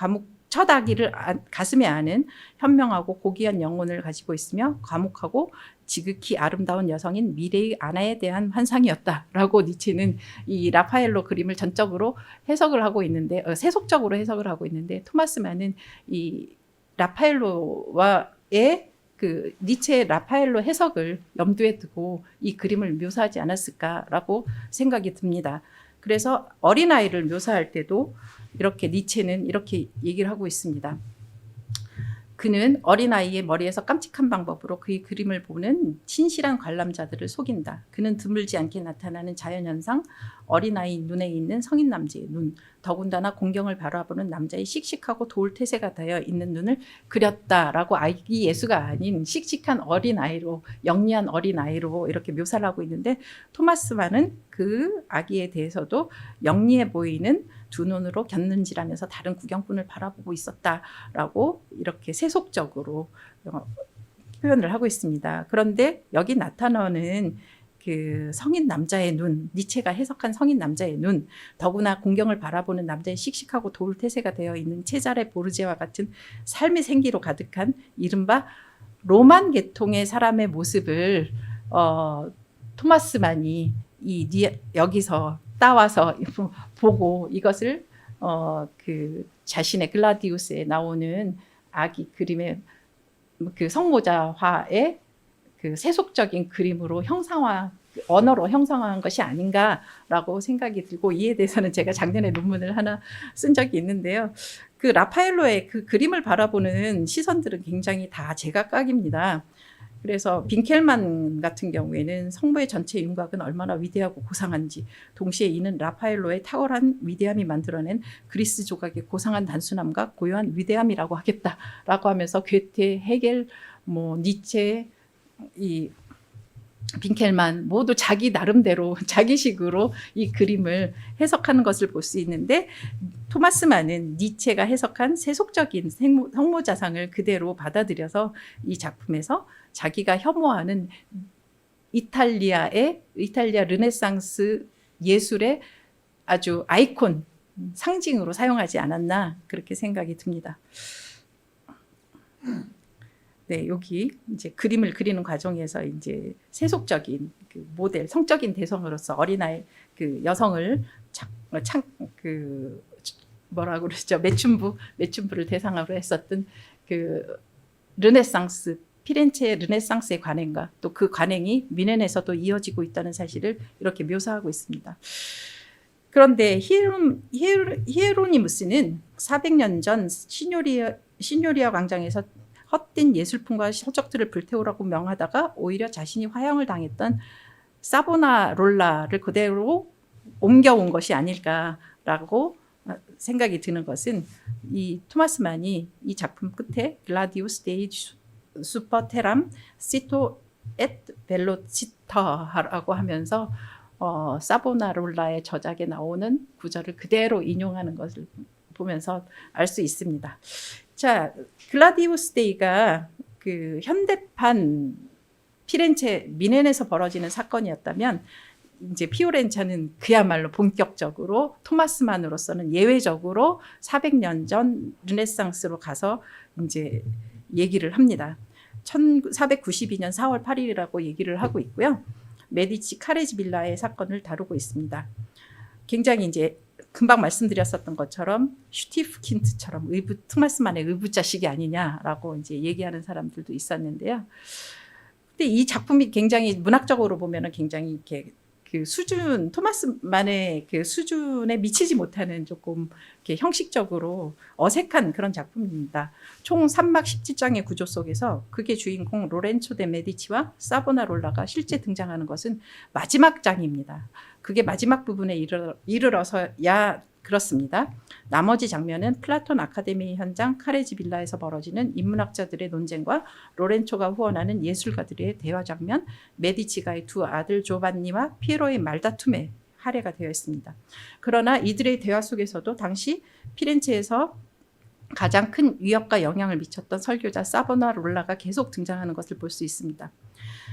첫 아기를 가슴에 안은 현명하고 고귀한 영혼을 가지고 있으며 과묵하고 지극히 아름다운 여성인 미래의 아나에 대한 환상이었다라고 니체는 이 라파엘로 그림을 전적으로 해석을 하고 있는데, 세속적으로 해석을 하고 있는데, 토마스만은 이 라파엘로와의 그 니체의 라파엘로 해석을 염두에 두고 이 그림을 묘사하지 않았을까라고 생각이 듭니다. 그래서 어린아이를 묘사할 때도 이렇게 니체는 이렇게 얘기를 하고 있습니다. 그는 어린아이의 머리에서 깜찍한 방법으로 그의 그림을 보는 신실한 관람자들을 속인다. 그는 드물지 않게 나타나는 자연현상, 어린아이 눈에 있는 성인 남자의 눈, 더군다나 공경을 바라보는 남자의 씩씩하고 도울태세가 되어 있는 눈을 그렸다라고, 아기 예수가 아닌 씩씩한 어린아이로, 영리한 어린아이로 이렇게 묘사를 하고 있는데, 토마스만은 그 아기에 대해서도 영리해 보이는 두 눈으로 곁눈질하면서 다른 구경꾼을 바라보고 있었다라고 이렇게 세속적으로 표현을 하고 있습니다. 그런데 여기 나타나는 그 성인 남자의 눈, 니체가 해석한 성인 남자의 눈, 더구나 공경을 바라보는 남자의 씩씩하고 도울태세가 되어 있는 체자레 보르제와 같은 삶의 생기로 가득한 이른바 로만 계통의 사람의 모습을 토마스만이 여기서 따와서 보고 이것을 그 자신의 글라디우스에 나오는 아기 그림의 그 성모자화의 그 세속적인 그림으로 언어로 형상화한 것이 아닌가라고 생각이 들고, 이에 대해서는 제가 작년에 논문을 하나 쓴 적이 있는데요. 그 라파엘로의 그 그림을 바라보는 시선들은 굉장히 다 제각각입니다. 그래서 빈켈만 같은 경우에는 성모의 전체 윤곽은 얼마나 위대하고 고상한지, 동시에 이는 라파엘로의 탁월한 위대함이 만들어낸 그리스 조각의 고상한 단순함과 고요한 위대함이라고 하겠다라고 하면서 괴테, 헤겔, 니체, 이 빈켈만 모두 자기 나름대로 자기식으로 이 그림을 해석하는 것을 볼 수 있는데, 토마스만은 니체가 해석한 세속적인 성모자상을 그대로 받아들여서 이 작품에서 자기가 혐오하는 이탈리아 르네상스 예술의 아주 아이콘, 상징으로 사용하지 않았나, 그렇게 생각이 듭니다. 네, 여기 이제 그림을 그리는 과정에서 이제 세속적인 그 모델, 성적인 대상으로서 어린아이 그 여성을 뭐라고 그러죠? 매춘부를 대상으로 했었던 그 르네상스, 피렌체 르네상스의 관행과 또 그 관행이 미넨에서도 이어지고 있다는 사실을 이렇게 묘사하고 있습니다. 그런데 히에로니무스는 400년 전 시뇨리아 광장에서 헛된 예술품과 서적들을 불태우라고 명하다가 오히려 자신이 화형을 당했던 사보나롤라를 그대로 옮겨온 것이 아닐까라고 생각이 드는 것은, 이 토마스만이 이 작품 끝에 글라디우스 데이 슈퍼테람 시토 엣 벨로치터라고 하면서 사보나롤라의 저작에 나오는 구절을 그대로 인용하는 것을 보면서 알 수 있습니다. 자, 글라디우스 데이가 그 현대판 피렌체 미넨에서 벌어지는 사건이었다면, 이제 피오렌차는 그야말로 본격적으로 토마스만으로서는 예외적으로 400년 전 르네상스로 가서 이제 얘기를 합니다. 1492년 4월 8일이라고 얘기를 하고 있고요. 메디치 카레지 빌라의 사건을 다루고 있습니다. 굉장히 이제 금방 말씀드렸었던 것처럼 슈티프킨트처럼 토마스만의 의붓자식이 아니냐라고 이제 얘기하는 사람들도 있었는데요. 근데 이 작품이 굉장히 문학적으로 보면은 굉장히 이렇게 그 수준 토마스만의 그 수준에 미치지 못하는 조금 이렇게 형식적으로 어색한 그런 작품입니다. 총 3막 17장의 구조 속에서 그게 주인공 로렌초 데 메디치와 사보나롤라가 실제 등장하는 것은 마지막 장입니다. 그게 마지막 부분에 이르러서야 그렇습니다. 나머지 장면은 플라톤 아카데미 현장 카레지 빌라에서 벌어지는 인문학자들의 논쟁과 로렌초가 후원하는 예술가들의 대화 장면, 메디치가의 두 아들 조반니와 피에로의 말다툼에 할애가 되어 있습니다. 그러나 이들의 대화 속에서도 당시 피렌체에서 가장 큰 위협과 영향을 미쳤던 설교자 사보나롤라가 계속 등장하는 것을 볼 수 있습니다.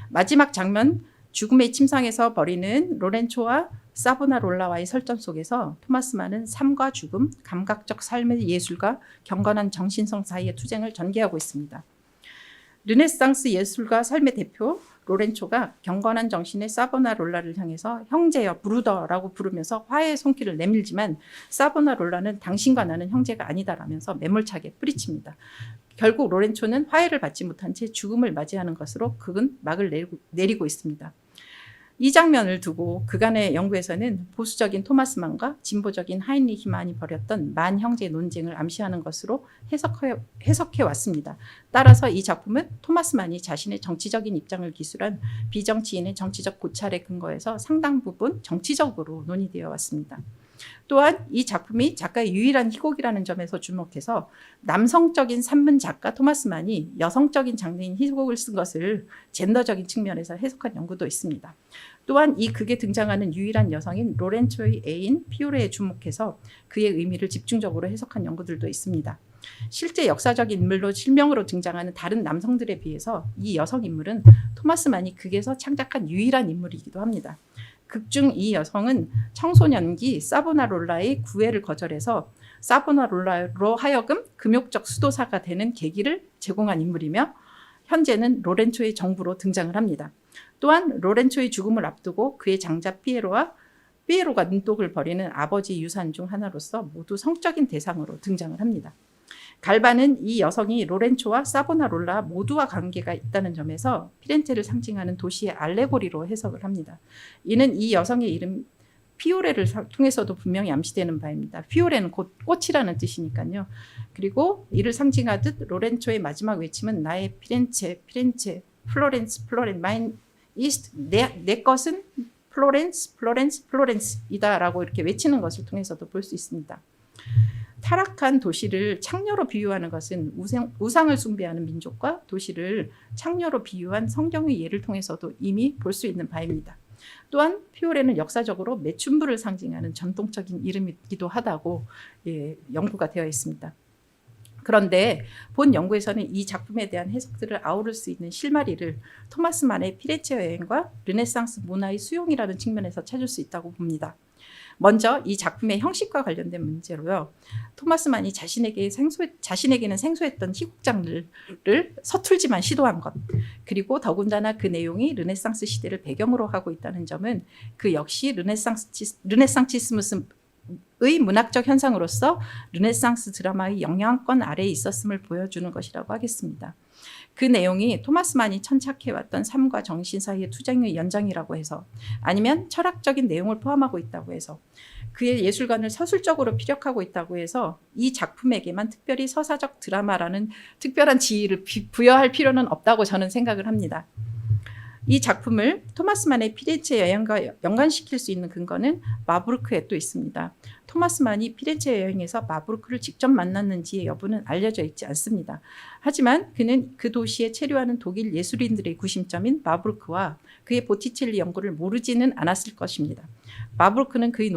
마지막 장면, 죽음의 침상에서 벌이는 로렌초와 사보나롤라와의 설전 속에서 토마스만은 삶과 죽음, 감각적 삶의 예술과 경건한 정신성 사이의 투쟁을 전개하고 있습니다. 르네상스 예술가 삶의 대표 로렌초가 경건한 정신의 사보나롤라를 향해서 형제여 브루더라고 부르면서 화해의 손길을 내밀지만 사보나롤라는 당신과 나는 형제가 아니다라면서 매몰차게 뿌리칩니다. 결국 로렌초는 화해를 받지 못한 채 죽음을 맞이하는 것으로 극은 막을 내리고 있습니다. 이 장면을 두고 그간의 연구에서는 보수적인 토마스만과 진보적인 하인리히만이 벌였던 만 형제의 논쟁을 암시하는 것으로 해석해 왔습니다. 따라서 이 작품은 토마스만이 자신의 정치적인 입장을 기술한 비정치인의 정치적 고찰에 근거해서 상당 부분 정치적으로 논의되어 왔습니다. 또한 이 작품이 작가의 유일한 희곡이라는 점에서 주목해서 남성적인 산문 작가 토마스만이 여성적인 장르인 희곡을 쓴 것을 젠더적인 측면에서 해석한 연구도 있습니다. 또한 이 극에 등장하는 유일한 여성인 로렌초의 애인 피오레에 주목해서 그의 의미를 집중적으로 해석한 연구들도 있습니다. 실제 역사적 인물로 실명으로 등장하는 다른 남성들에 비해서 이 여성 인물은 토마스만이 극에서 창작한 유일한 인물이기도 합니다. 극중 이 여성은 청소년기 사보나롤라의 구애를 거절해서 사보나롤라로 하여금 금욕적 수도사가 되는 계기를 제공한 인물이며 현재는 로렌초의 정부로 등장을 합니다. 또한 로렌초의 죽음을 앞두고 그의 장자 피에로가 눈독을 벌이는 아버지 유산 중 하나로서 모두 성적인 대상으로 등장을 합니다. 갈바는 이 여성이 로렌초와 사보나롤라 모두와 관계가 있다는 점에서 피렌체를 상징하는 도시의 알레고리로 해석을 합니다. 이는 이 여성의 이름 피오레를 통해서도 분명히 암시되는 바입니다. 피오레는 곧 꽃이라는 뜻이니까요. 그리고 이를 상징하듯 로렌초의 마지막 외침은 나의 피렌체, 플로렌스, 마인 이스트, 내 것은 플로렌스이다라고 이렇게 외치는 것을 통해서도 볼 수 있습니다. 타락한 도시를 창녀로 비유하는 것은 우상을 숭배하는 민족과 도시를 창녀로 비유한 성경의 예를 통해서도 이미 볼 수 있는 바입니다. 또한 피오레는 역사적으로 매춘부를 상징하는 전통적인 이름이기도 하다고 연구가 되어 있습니다. 그런데 본 연구에서는 이 작품에 대한 해석들을 아우를 수 있는 실마리를 토마스만의 피렌체 여행과 르네상스 문화의 수용이라는 측면에서 찾을 수 있다고 봅니다. 먼저 이 작품의 형식과 관련된 문제로요. 토마스만이 자신에게는 생소했던 희곡 장르를 서툴지만 시도한 것, 그리고 더군다나 그 내용이 르네상스 시대를 배경으로 하고 있다는 점은 그 역시 르네상티스무스의 문학적 현상으로서 르네상스 드라마의 영향권 아래에 있었음을 보여주는 것이라고 하겠습니다. 그 내용이 토마스만이 천착해왔던 삶과 정신 사이의 투쟁의 연장이라고 해서, 아니면 철학적인 내용을 포함하고 있다고 해서, 그의 예술관을 서술적으로 피력하고 있다고 해서 이 작품에게만 특별히 서사적 드라마라는 특별한 지위를 부여할 필요는 없다고 저는 생각을 합니다. 이 작품을 토마스만의 피렌체 여행과 연관시킬 수 있는 근거는 마부르크에 또 있습니다. 토마스만이 피렌체 여행에서 마부르크를 직접 만났는지의 여부는 알려져 있지 않습니다. 하지만 그는 그 도시에 체류하는 독일 예술인들의 구심점인 마부르크와 그의 보티첼리 연구를 모르지는 않았을 것입니다. 마부르크는 그의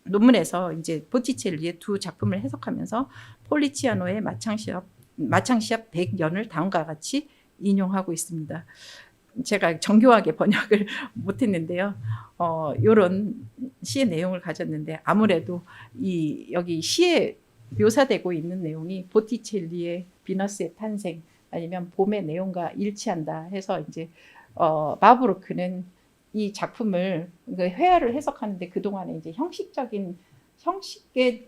논문에서 이제 보티첼리의 두 작품을 해석하면서 폴리치아노의 마창시합 100년을 다음과 같이 인용하고 있습니다. 제가 정교하게 번역을 못했는데요. 이런 시의 내용을 가졌는데 아무래도 여기 시에 묘사되고 있는 내용이 보티첼리의 비너스의 탄생 아니면 봄의 내용과 일치한다 해서 이제 마부르크는 이 작품을 회화를 해석하는데 그 동안에 이제 형식에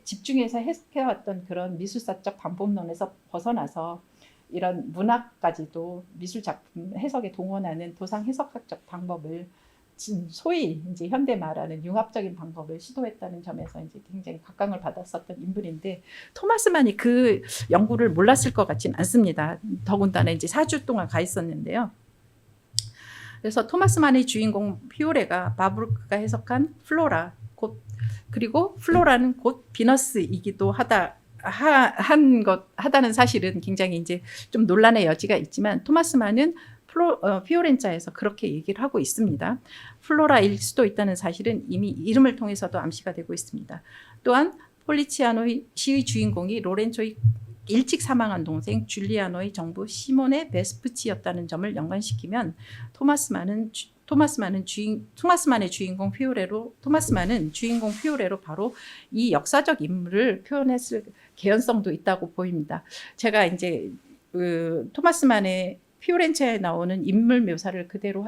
집중해서 해석해왔던 그런 미술사적 방법론에서 벗어나서 이런 문학까지도 미술 작품 해석에 동원하는 도상 해석학적 방법을 소위 이제 현대 말하는 융합적인 방법을 시도했다는 점에서 이제 굉장히 각광을 받았었던 인물인데 토마스만이 그 연구를 몰랐을 것 같진 않습니다. 더군다나 이제 4주 동안 가 있었는데요. 그래서 토마스만의 주인공 피오레가 바브르크가 해석한 플로라 그리고 플로라는 곧 비너스이기도 하다는 사실은 굉장히 이제 좀 논란의 여지가 있지만 토마스만은 피오렌자에서 그렇게 얘기를 하고 있습니다. 플로라일 수도 있다는 사실은 이미 이름을 통해서도 암시가 되고 있습니다. 또한 폴리치아노의 시의 주인공이 로렌초의 일찍 사망한 동생 줄리아노의 정부 시몬의 베스푸치였다는 점을 연관시키면 토마스만의 주인공 피오레로 바로 이 역사적 인물을 표현했을 개연성도 있다고 보입니다. 제가 이제 토마스만의 피오렌체에 나오는 인물 묘사를 그대로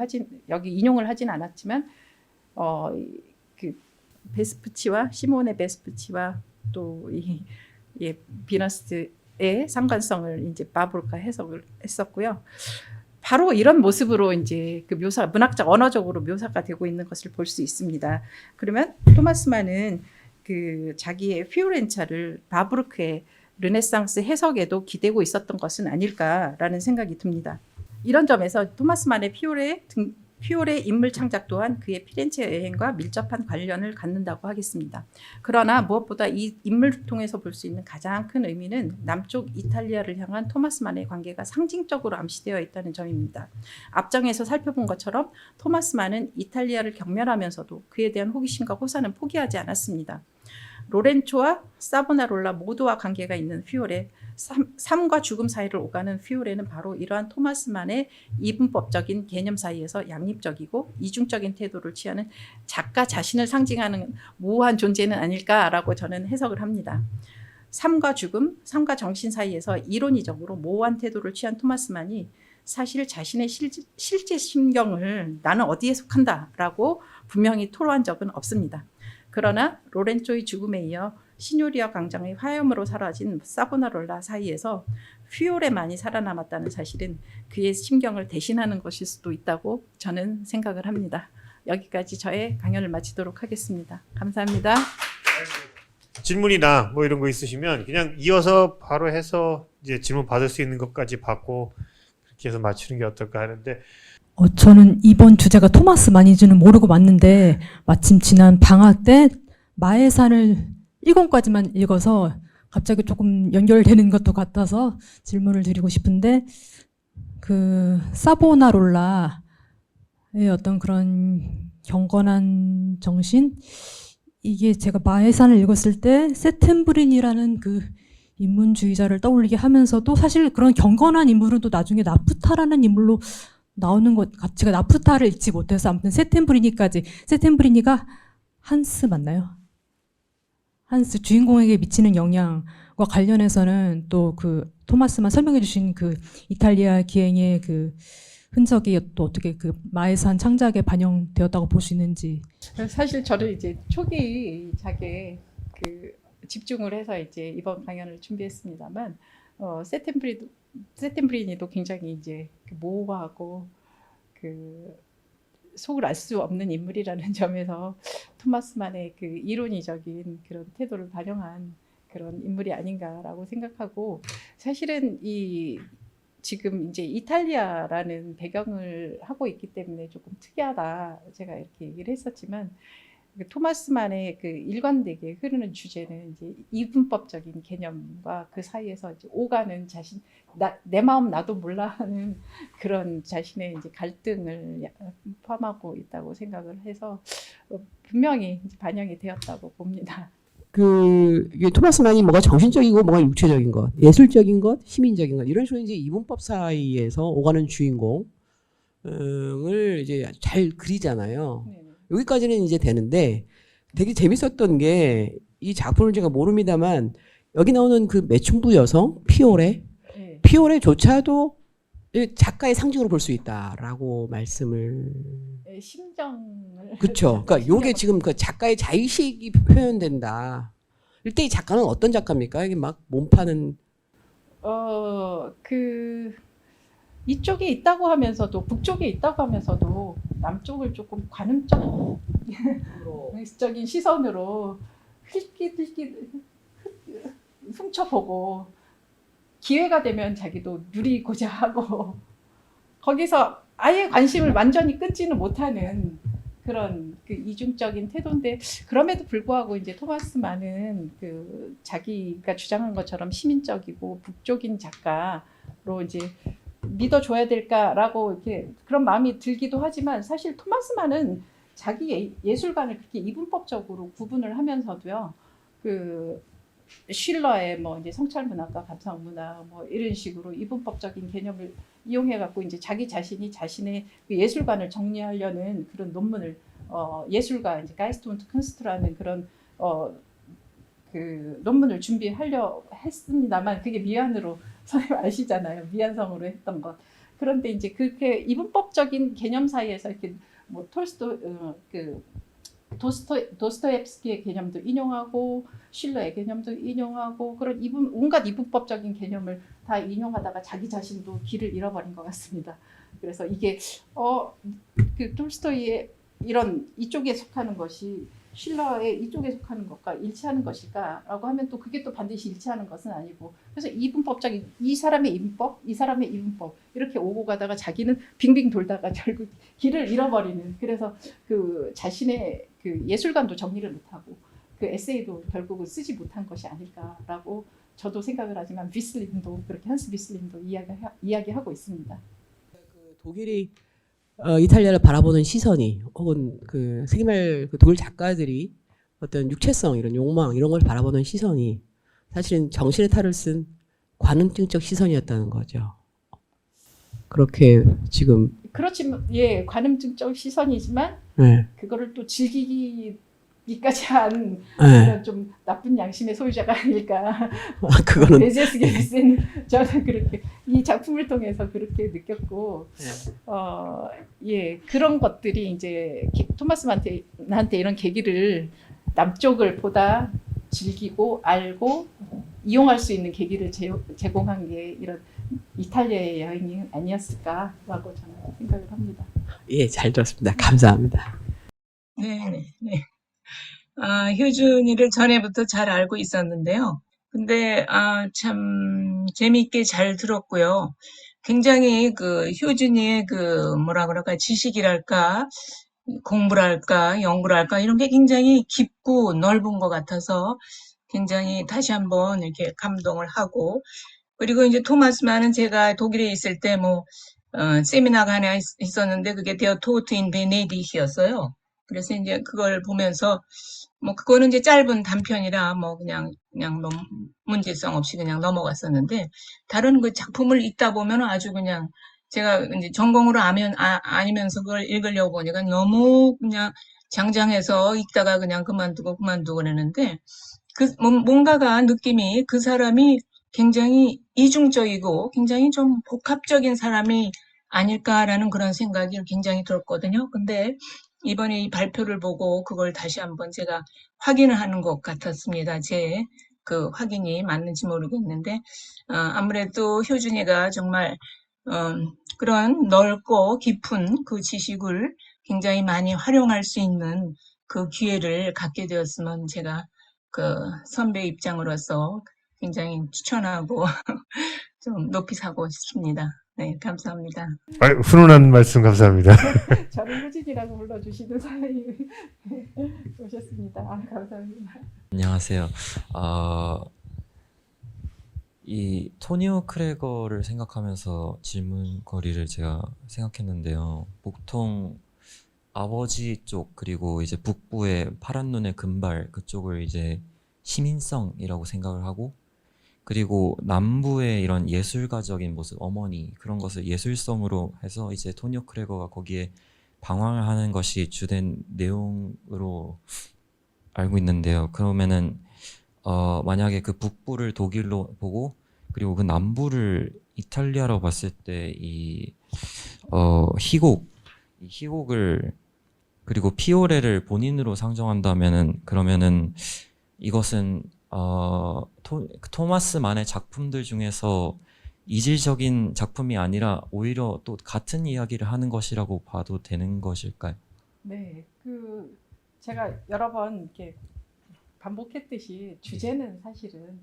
여기 인용을 하진 않았지만 그 베스푸치와 시몬의 베스푸치와 또 이 비너스의 상관성을 이제 바브르크가 해석을 했었고요. 바로 이런 모습으로 이제 그 문학적 언어적으로 묘사가 되고 있는 것을 볼 수 있습니다. 그러면 토마스만은 그 자기의 피오렌차를 바브르크의 르네상스 해석에도 기대고 있었던 것은 아닐까라는 생각이 듭니다. 이런 점에서 토마스만의 피오레 인물 창작 또한 그의 피렌체 여행과 밀접한 관련을 갖는다고 하겠습니다. 그러나 무엇보다 이 인물을 통해서 볼 수 있는 가장 큰 의미는 남쪽 이탈리아를 향한 토마스만의 관계가 상징적으로 암시되어 있다는 점입니다. 앞장에서 살펴본 것처럼 토마스만은 이탈리아를 경멸하면서도 그에 대한 호기심과 호사는 포기하지 않았습니다. 로렌초와 사보나롤라 모두와 관계가 있는 피오레, 삶과 죽음 사이를 오가는 피오레는 바로 이러한 토마스만의 이분법적인 개념 사이에서 양립적이고 이중적인 태도를 취하는 작가 자신을 상징하는 모호한 존재는 아닐까라고 저는 해석을 합니다. 삶과 죽음, 삶과 정신 사이에서 이론이적으로 모호한 태도를 취한 토마스만이 사실 자신의 실제 심경을 나는 어디에 속한다라고 분명히 토로한 적은 없습니다. 그러나 로렌초의 죽음에 이어 시뇨리아 광장의 화염으로 사라진 사보나롤라 사이에서 피오레만이 살아남았다는 사실은 그의 심경을 대신하는 것일 수도 있다고 저는 생각을 합니다. 여기까지 저의 강연을 마치도록 하겠습니다. 감사합니다. 질문이나 뭐 이런 거 있으시면 그냥 이어서 바로 해서 이제 질문 받을 수 있는 것까지 받고 그렇게 해서 맞추는 게 어떨까 하는데 저는 이번 주제가 토마스만인지는 모르고 왔는데 마침 지난 방학 때 마해산을 1권까지만 읽어서 갑자기 조금 연결되는 것도 같아서 질문을 드리고 싶은데 그 사보나롤라의 어떤 그런 경건한 정신 이게 제가 마해산을 읽었을 때 세템브린이라는 그 인문주의자를 떠올리게 하면서도 사실 그런 경건한 인물은 또 나중에 나프타라는 인물로 나오는 것, 제가 나프타를 읽지 못해서 아무튼 세템브리니가 한스 맞나요? 한스 주인공에게 미치는 영향과 관련해서는 또 그 토마스만 설명해 주신 그 이탈리아 기행의 그 흔적이 또 어떻게 그 마해산 창작에 반영되었다고 볼 수 있는지. 사실 저는 이제 초기작에 그 집중을 해서 이제 이번 강연을 준비했습니다만 세템브리니도 굉장히 이제 모호하고 그 속을 알 수 없는 인물이라는 점에서 토마스만의 그 이론이적인 그런 태도를 반영한 그런 인물이 아닌가라고 생각하고 사실은 이 지금 이제 이탈리아라는 배경을 하고 있기 때문에 조금 특이하다 제가 이렇게 얘기를 했었지만 토마스만의 그 일관되게 흐르는 주제는 이제 이분법적인 개념과 그 사이에서 이제 오가는 자신, 내 마음 나도 몰라 하는 그런 자신의 이제 갈등을 포함하고 있다고 생각을 해서 분명히 이제 반영이 되었다고 봅니다. 이게 토마스만이 뭐가 정신적이고 뭐가 육체적인 것, 예술적인 것, 시민적인 것 이런 식으로 이제 이분법 사이에서 오가는 주인공을 이제 잘 그리잖아요. 네. 여기까지는 이제 되는데 되게 재밌었던 게 이 작품을 제가 모릅니다만 여기 나오는 그 매춘부 여성 네. 피오레조차도 작가의 상징으로 볼 수 있다라고 말씀을 심정을 그렇죠. 그러니까 요게 지금 그 작가의 자의식이 표현된다. 이때 이 작가는 어떤 작가입니까? 이게 막 몸파는 이쪽에 있다고 하면서도 북쪽에 있다고 하면서도 남쪽을 조금 관음적인 시선으로 훔쳐보고 기회가 되면 자기도 누리고자 하고 거기서 아예 관심을 완전히 끊지는 못하는 그런 그 이중적인 태도인데 그럼에도 불구하고 이제 토마스 만은 그 자기가 주장한 것처럼 시민적이고 북쪽인 작가로 이제 믿어줘야 될까라고 이렇게 그런 마음이 들기도 하지만 사실 토마스 만은 자기 예술관을 그렇게 이분법적으로 구분을 하면서도요. 그 쉴러의 뭐 이제 성찰 문학과 감성 문학 뭐 이런 식으로 이분법적인 개념을 이용해 갖고 이제 자기 자신이 자신의 그 예술관을 정리하려는 그런 논문을 예술가 이제 가이스트 운트 쿤스트라는 그런 그 논문을 준비하려 했습니다만 그게 미안으로 선생님 아시잖아요. 미안성으로 했던 것. 그런데 이제 그렇게 이분법적인 개념 사이에서 이렇게 뭐 도스토옙스키의 개념도 인용하고 실러의 개념도 인용하고 그런 온갖 이분법적인 개념을 다 인용하다가 자기 자신도 길을 잃어버린 것 같습니다. 그래서 이게 그 톨스토이의 이런 이쪽에 속하는 것이 실러의 이쪽에 속하는 것과 일치하는 것일까라고 하면 또 그게 또 반드시 일치하는 것은 아니고 그래서 이분법적인 이 사람의 이분법, 이 사람의 이분법 이렇게 오고 가다가 자기는 빙빙 돌다가 결국 길을 잃어버리는 그래서 그 자신의 그 예술관도 정리를 못하고 그 에세이도 결국은 쓰지 못한 것이 아닐까라고 저도 생각을 하지만 비슬림도 그렇게 한스 비슬림도 이야기하고 있습니다. 그 독일이 이탈리아를 바라보는 시선이 혹은 그 세계말 그 독일 작가들이 어떤 육체성 이런 욕망 이런 걸 바라보는 시선이 사실은 정신의 탈을 쓴 관음증적 시선이었다는 거죠. 그렇게 지금 그렇지만 예 관음증적 시선이지만 네. 그거를 또 즐기기까지 한 네. 좀 나쁜 양심의 소유자가 아닐까. 그거는 베제스 게르센 저는 그렇게 이 작품을 통해서 그렇게 느꼈고 예 그런 것들이 이제 토마스한테 나한테 이런 계기를 남쪽을 보다 즐기고 알고 이용할 수 있는 계기를 제공한 게 이런 이탈리아의 여행이 아니었을까라고 저는 생각을 합니다. 예, 잘 들었습니다. 감사합니다. 네. 효준이를 전에부터 잘 알고 있었는데요. 근데 참 재미있게 잘 들었고요. 굉장히 그 효준이의 그 뭐라 그럴까 지식이랄까 공부랄까 연구랄까 이런 게 굉장히 깊고 넓은 것 같아서 굉장히 다시 한번 이렇게 감동을 하고 그리고 이제 토마스 만은 제가 독일에 있을 때 뭐 세미나가 하나 있었는데 그게 데어 토트 인 베네딕이었어요. 그래서 이제 그걸 보면서 뭐 그거는 이제 짧은 단편이라 뭐 그냥 문제성 없이 그냥 넘어갔었는데 다른 그 작품을 읽다 보면 아주 그냥 제가 이제 전공으로 아니면서 그걸 읽으려고 보니까 너무 그냥 장장해서 읽다가 그냥 그만두고 그러는데 뭔가가 느낌이 그 사람이 굉장히 이중적이고 굉장히 좀 복합적인 사람이 아닐까라는 그런 생각이 굉장히 들었거든요. 근데 이번에 이 발표를 보고 그걸 다시 한번 제가 확인을 하는 것 같았습니다. 제 그 확인이 맞는지 모르겠는데 아무래도 효준이가 정말 그런 넓고 깊은 그 지식을 굉장히 많이 활용할 수 있는 그 기회를 갖게 되었으면 제가 그 선배 입장으로서 굉장히 추천하고 좀 높이 사고 싶습니다. 네, 감사합니다. 훈훈한 말씀 감사합니다. 저를 효진이라고 불러주시는 사람이 오셨습니다. 감사합니다. 안녕하세요. 이 토니오 크레거를 생각하면서 질문거리를 제가 생각했는데요. 보통 아버지 쪽 그리고 이제 북부의 파란 눈의 금발 그쪽을 이제 시민성이라고 생각을 하고 그리고 남부의 이런 예술가적인 모습, 어머니 그런 것을 예술성으로 해서 이제 토니오 크레거가 거기에 방황을 하는 것이 주된 내용으로 알고 있는데요. 그러면은 만약에 그 북부를 독일로 보고 그리고 그 남부를 이탈리아로 봤을 때 이 희곡을 그리고 피오레를 본인으로 상정한다면은 그러면은 이것은 토마스 만의 작품들 중에서 이질적인 작품이 아니라 오히려 또 같은 이야기를 하는 것이라고 봐도 되는 것일까요? 네, 제가 여러 번 이렇게 반복했듯이 주제는 사실은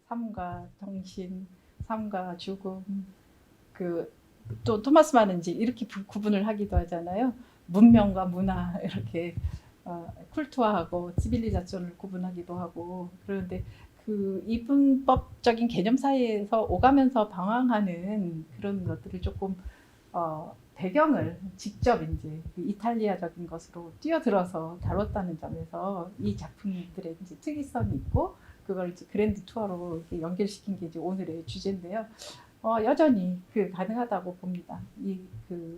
삶과 정신, 삶과 죽음, 또 토마스 만은 이제 이렇게 구분을 하기도 하잖아요. 문명과 문화 이렇게 쿨투아하고 시빌리자션을 구분하기도 하고 그런데 이분법적인 개념 사이에서 오가면서 방황하는 그런 것들을 조금 배경을 직접 이제 이탈리아적인 것으로 뛰어들어서 다뤘다는 점에서 이 작품들의 이제 특이성이 있고 그걸 이제 그랜드 투어로 이렇게 연결시킨 게 이제 오늘의 주제인데요. 여전히 가능하다고 봅니다.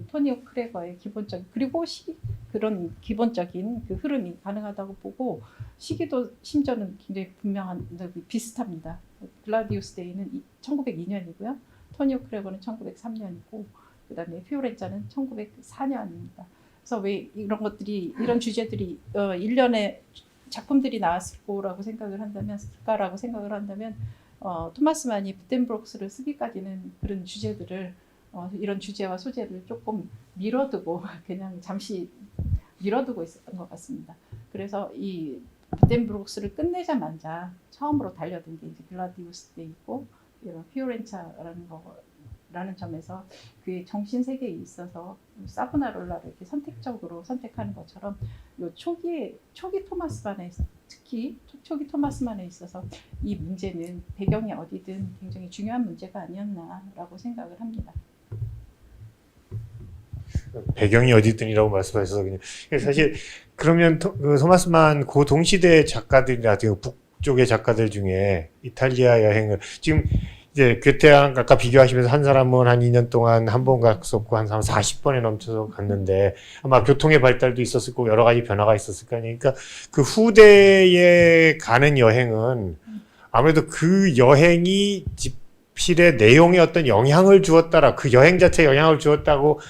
토니오 크레거의 기본적 그리고 그런 기본적인 흐름이 가능하다고 보고 시기도 심지어는 굉장히 분명한 비슷합니다. 글라디우스 데이는 1902년이고요. 토니오 크레거는 1903년이고 그다음에 피오렌자는 1904년입니다. 그래서 왜 이런 주제들이 일련의 작품들이 나왔을 거라고 생각을 한다면 토마스 만이 부텐브록스를 쓰기까지는 그런 주제들을 이런 주제와 소재를 조금 미뤄두고 그냥 잠시 미뤄두고 있었던 것 같습니다. 그래서 이 부텐브록스를 끝내자마자 처음으로 달려든 게 이제 글라디우스 데이고 피오렌차라는 점에서 그의 정신 세계에 있어서 사보나롤라를 이렇게 선택적으로 선택하는 것처럼 요 초기 토마스 만에 특히 초기 토마스 만에 있어서 이 문제는 배경이 어디든 굉장히 중요한 문제가 아니었나라고 생각을 합니다. 배경이 어디든이라고 말씀하셔서 그냥 사실 그러면 토마스 만 동시대 작가들이나 북쪽의 작가들 중에 이탈리아 여행을 지금 이제 괴테랑 아까 비교하시면서 한 사람은 한 2년 동안 한 번 갔었고 한 사람은 40번에 넘쳐서 갔는데 아마 교통의 발달도 있었을 거고 여러 가지 변화가 있었을 거 아니에요. 그러니까 그 후대에 가는 여행은 아무래도 그 여행이 집필의 내용에 어떤 영향을 주었다라 그 여행 자체에 영향을 주었다고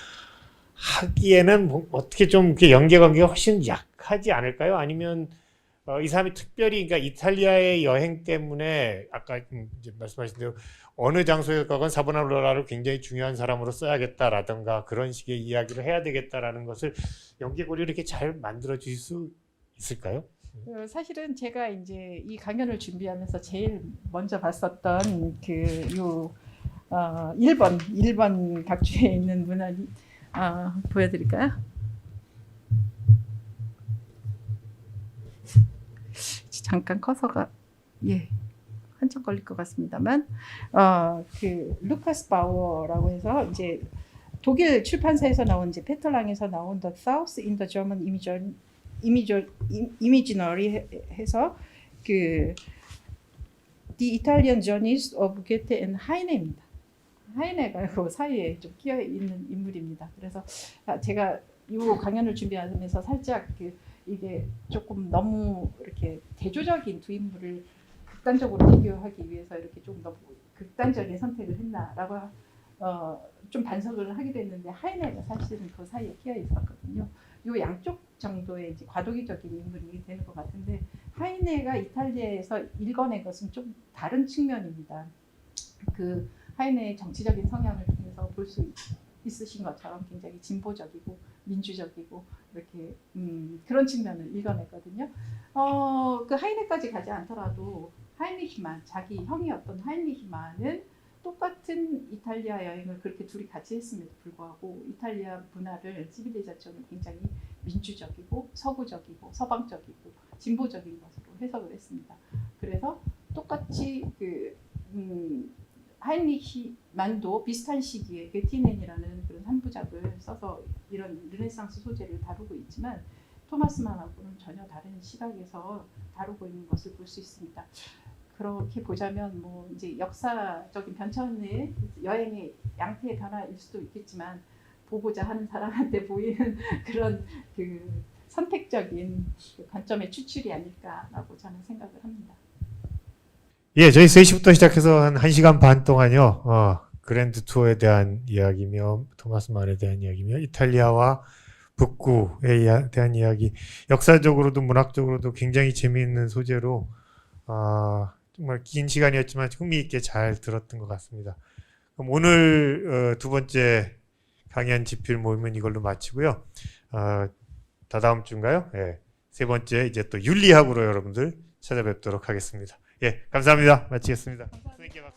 하기에는 어떻게 좀 연계관계가 훨씬 약하지 않을까요? 아니면 이 사람이 특별히 그러니까 이탈리아의 여행 때문에 아까 이제 말씀하신 대로 어느 장소에 가건 사보나로라를 굉장히 중요한 사람으로 써야겠다라든가 그런 식의 이야기를 해야 되겠다라는 것을 연계고리를 이렇게 잘 만들어 주실 수 있을까요? 사실은 제가 이제 이 강연을 준비하면서 제일 먼저 봤었던 1번 각주에 있는 문헌이 보여드릴까요? 잠깐 커서가 한참 걸릴 것 같습니다만 루카스 바워라고 해서 이제 독일 출판사에서 나온 이제 페터랑에서 나온 The South in the German Imaginary 해서 The Italian Journeys of Goethe and Heine입니다. 하이네가 그 사이에 좀 끼어 있는 인물입니다. 그래서 제가 이 강연을 준비하면서 살짝 이게 조금 너무 이렇게 대조적인 두 인물을 극단적으로 비교하기 위해서 이렇게 좀 너무 극단적인 선택을 했나라고 좀 반성을 하기도 했는데 하이네가 사실은 그 사이에 끼어 있었거든요. 이 양쪽 정도의 이제 과도기적인 인물이 되는 것 같은데 하이네가 이탈리아에서 읽어낸 것은 좀 다른 측면입니다. 하이네의 정치적인 성향을 통해서 볼 수 있으신 것처럼 굉장히 진보적이고 민주적이고 이렇게 그런 측면을 읽어냈거든요. 하이네까지 가지 않더라도 하인리히만 자기 형이었던 하인리히만은 똑같은 이탈리아 여행을 그렇게 둘이 같이 했음에도 불구하고 이탈리아 문화를 시빌리자션을 굉장히 민주적이고 서구적이고 서방적이고 진보적인 것으로 해석을 했습니다. 그래서 똑같이 하인리히만도 비슷한 시기에 게티넨이라는 그런 3부작을 써서 이런 르네상스 소재를 다루고 있지만 토마스 만하고는 전혀 다른 시각에서 다루고 있는 것을 볼 수 있습니다. 그렇게 보자면 뭐 이제 역사적인 변천의 여행의 양태의 변화일 수도 있겠지만 보고자 하는 사람한테 보이는 그런 선택적인 관점의 추출이 아닐까라고 저는 생각을 합니다. 예, 저희 3시부터 시작해서 한 1시간 반 동안요. 그랜드 투어에 대한 이야기며 토마스 만에 대한 이야기며 이탈리아와 북구에 대한 이야기 역사적으로도 문학적으로도 굉장히 재미있는 소재로 정말 긴 시간이었지만 흥미있게 잘 들었던 것 같습니다. 그럼 오늘 두 번째 강연 집필 모임은 이걸로 마치고요. 다다음 주인가요? 예. 세 번째 이제 또 윤리학으로 여러분들 찾아뵙도록 하겠습니다. 예, 감사합니다. 마치겠습니다. 선생님께 박수.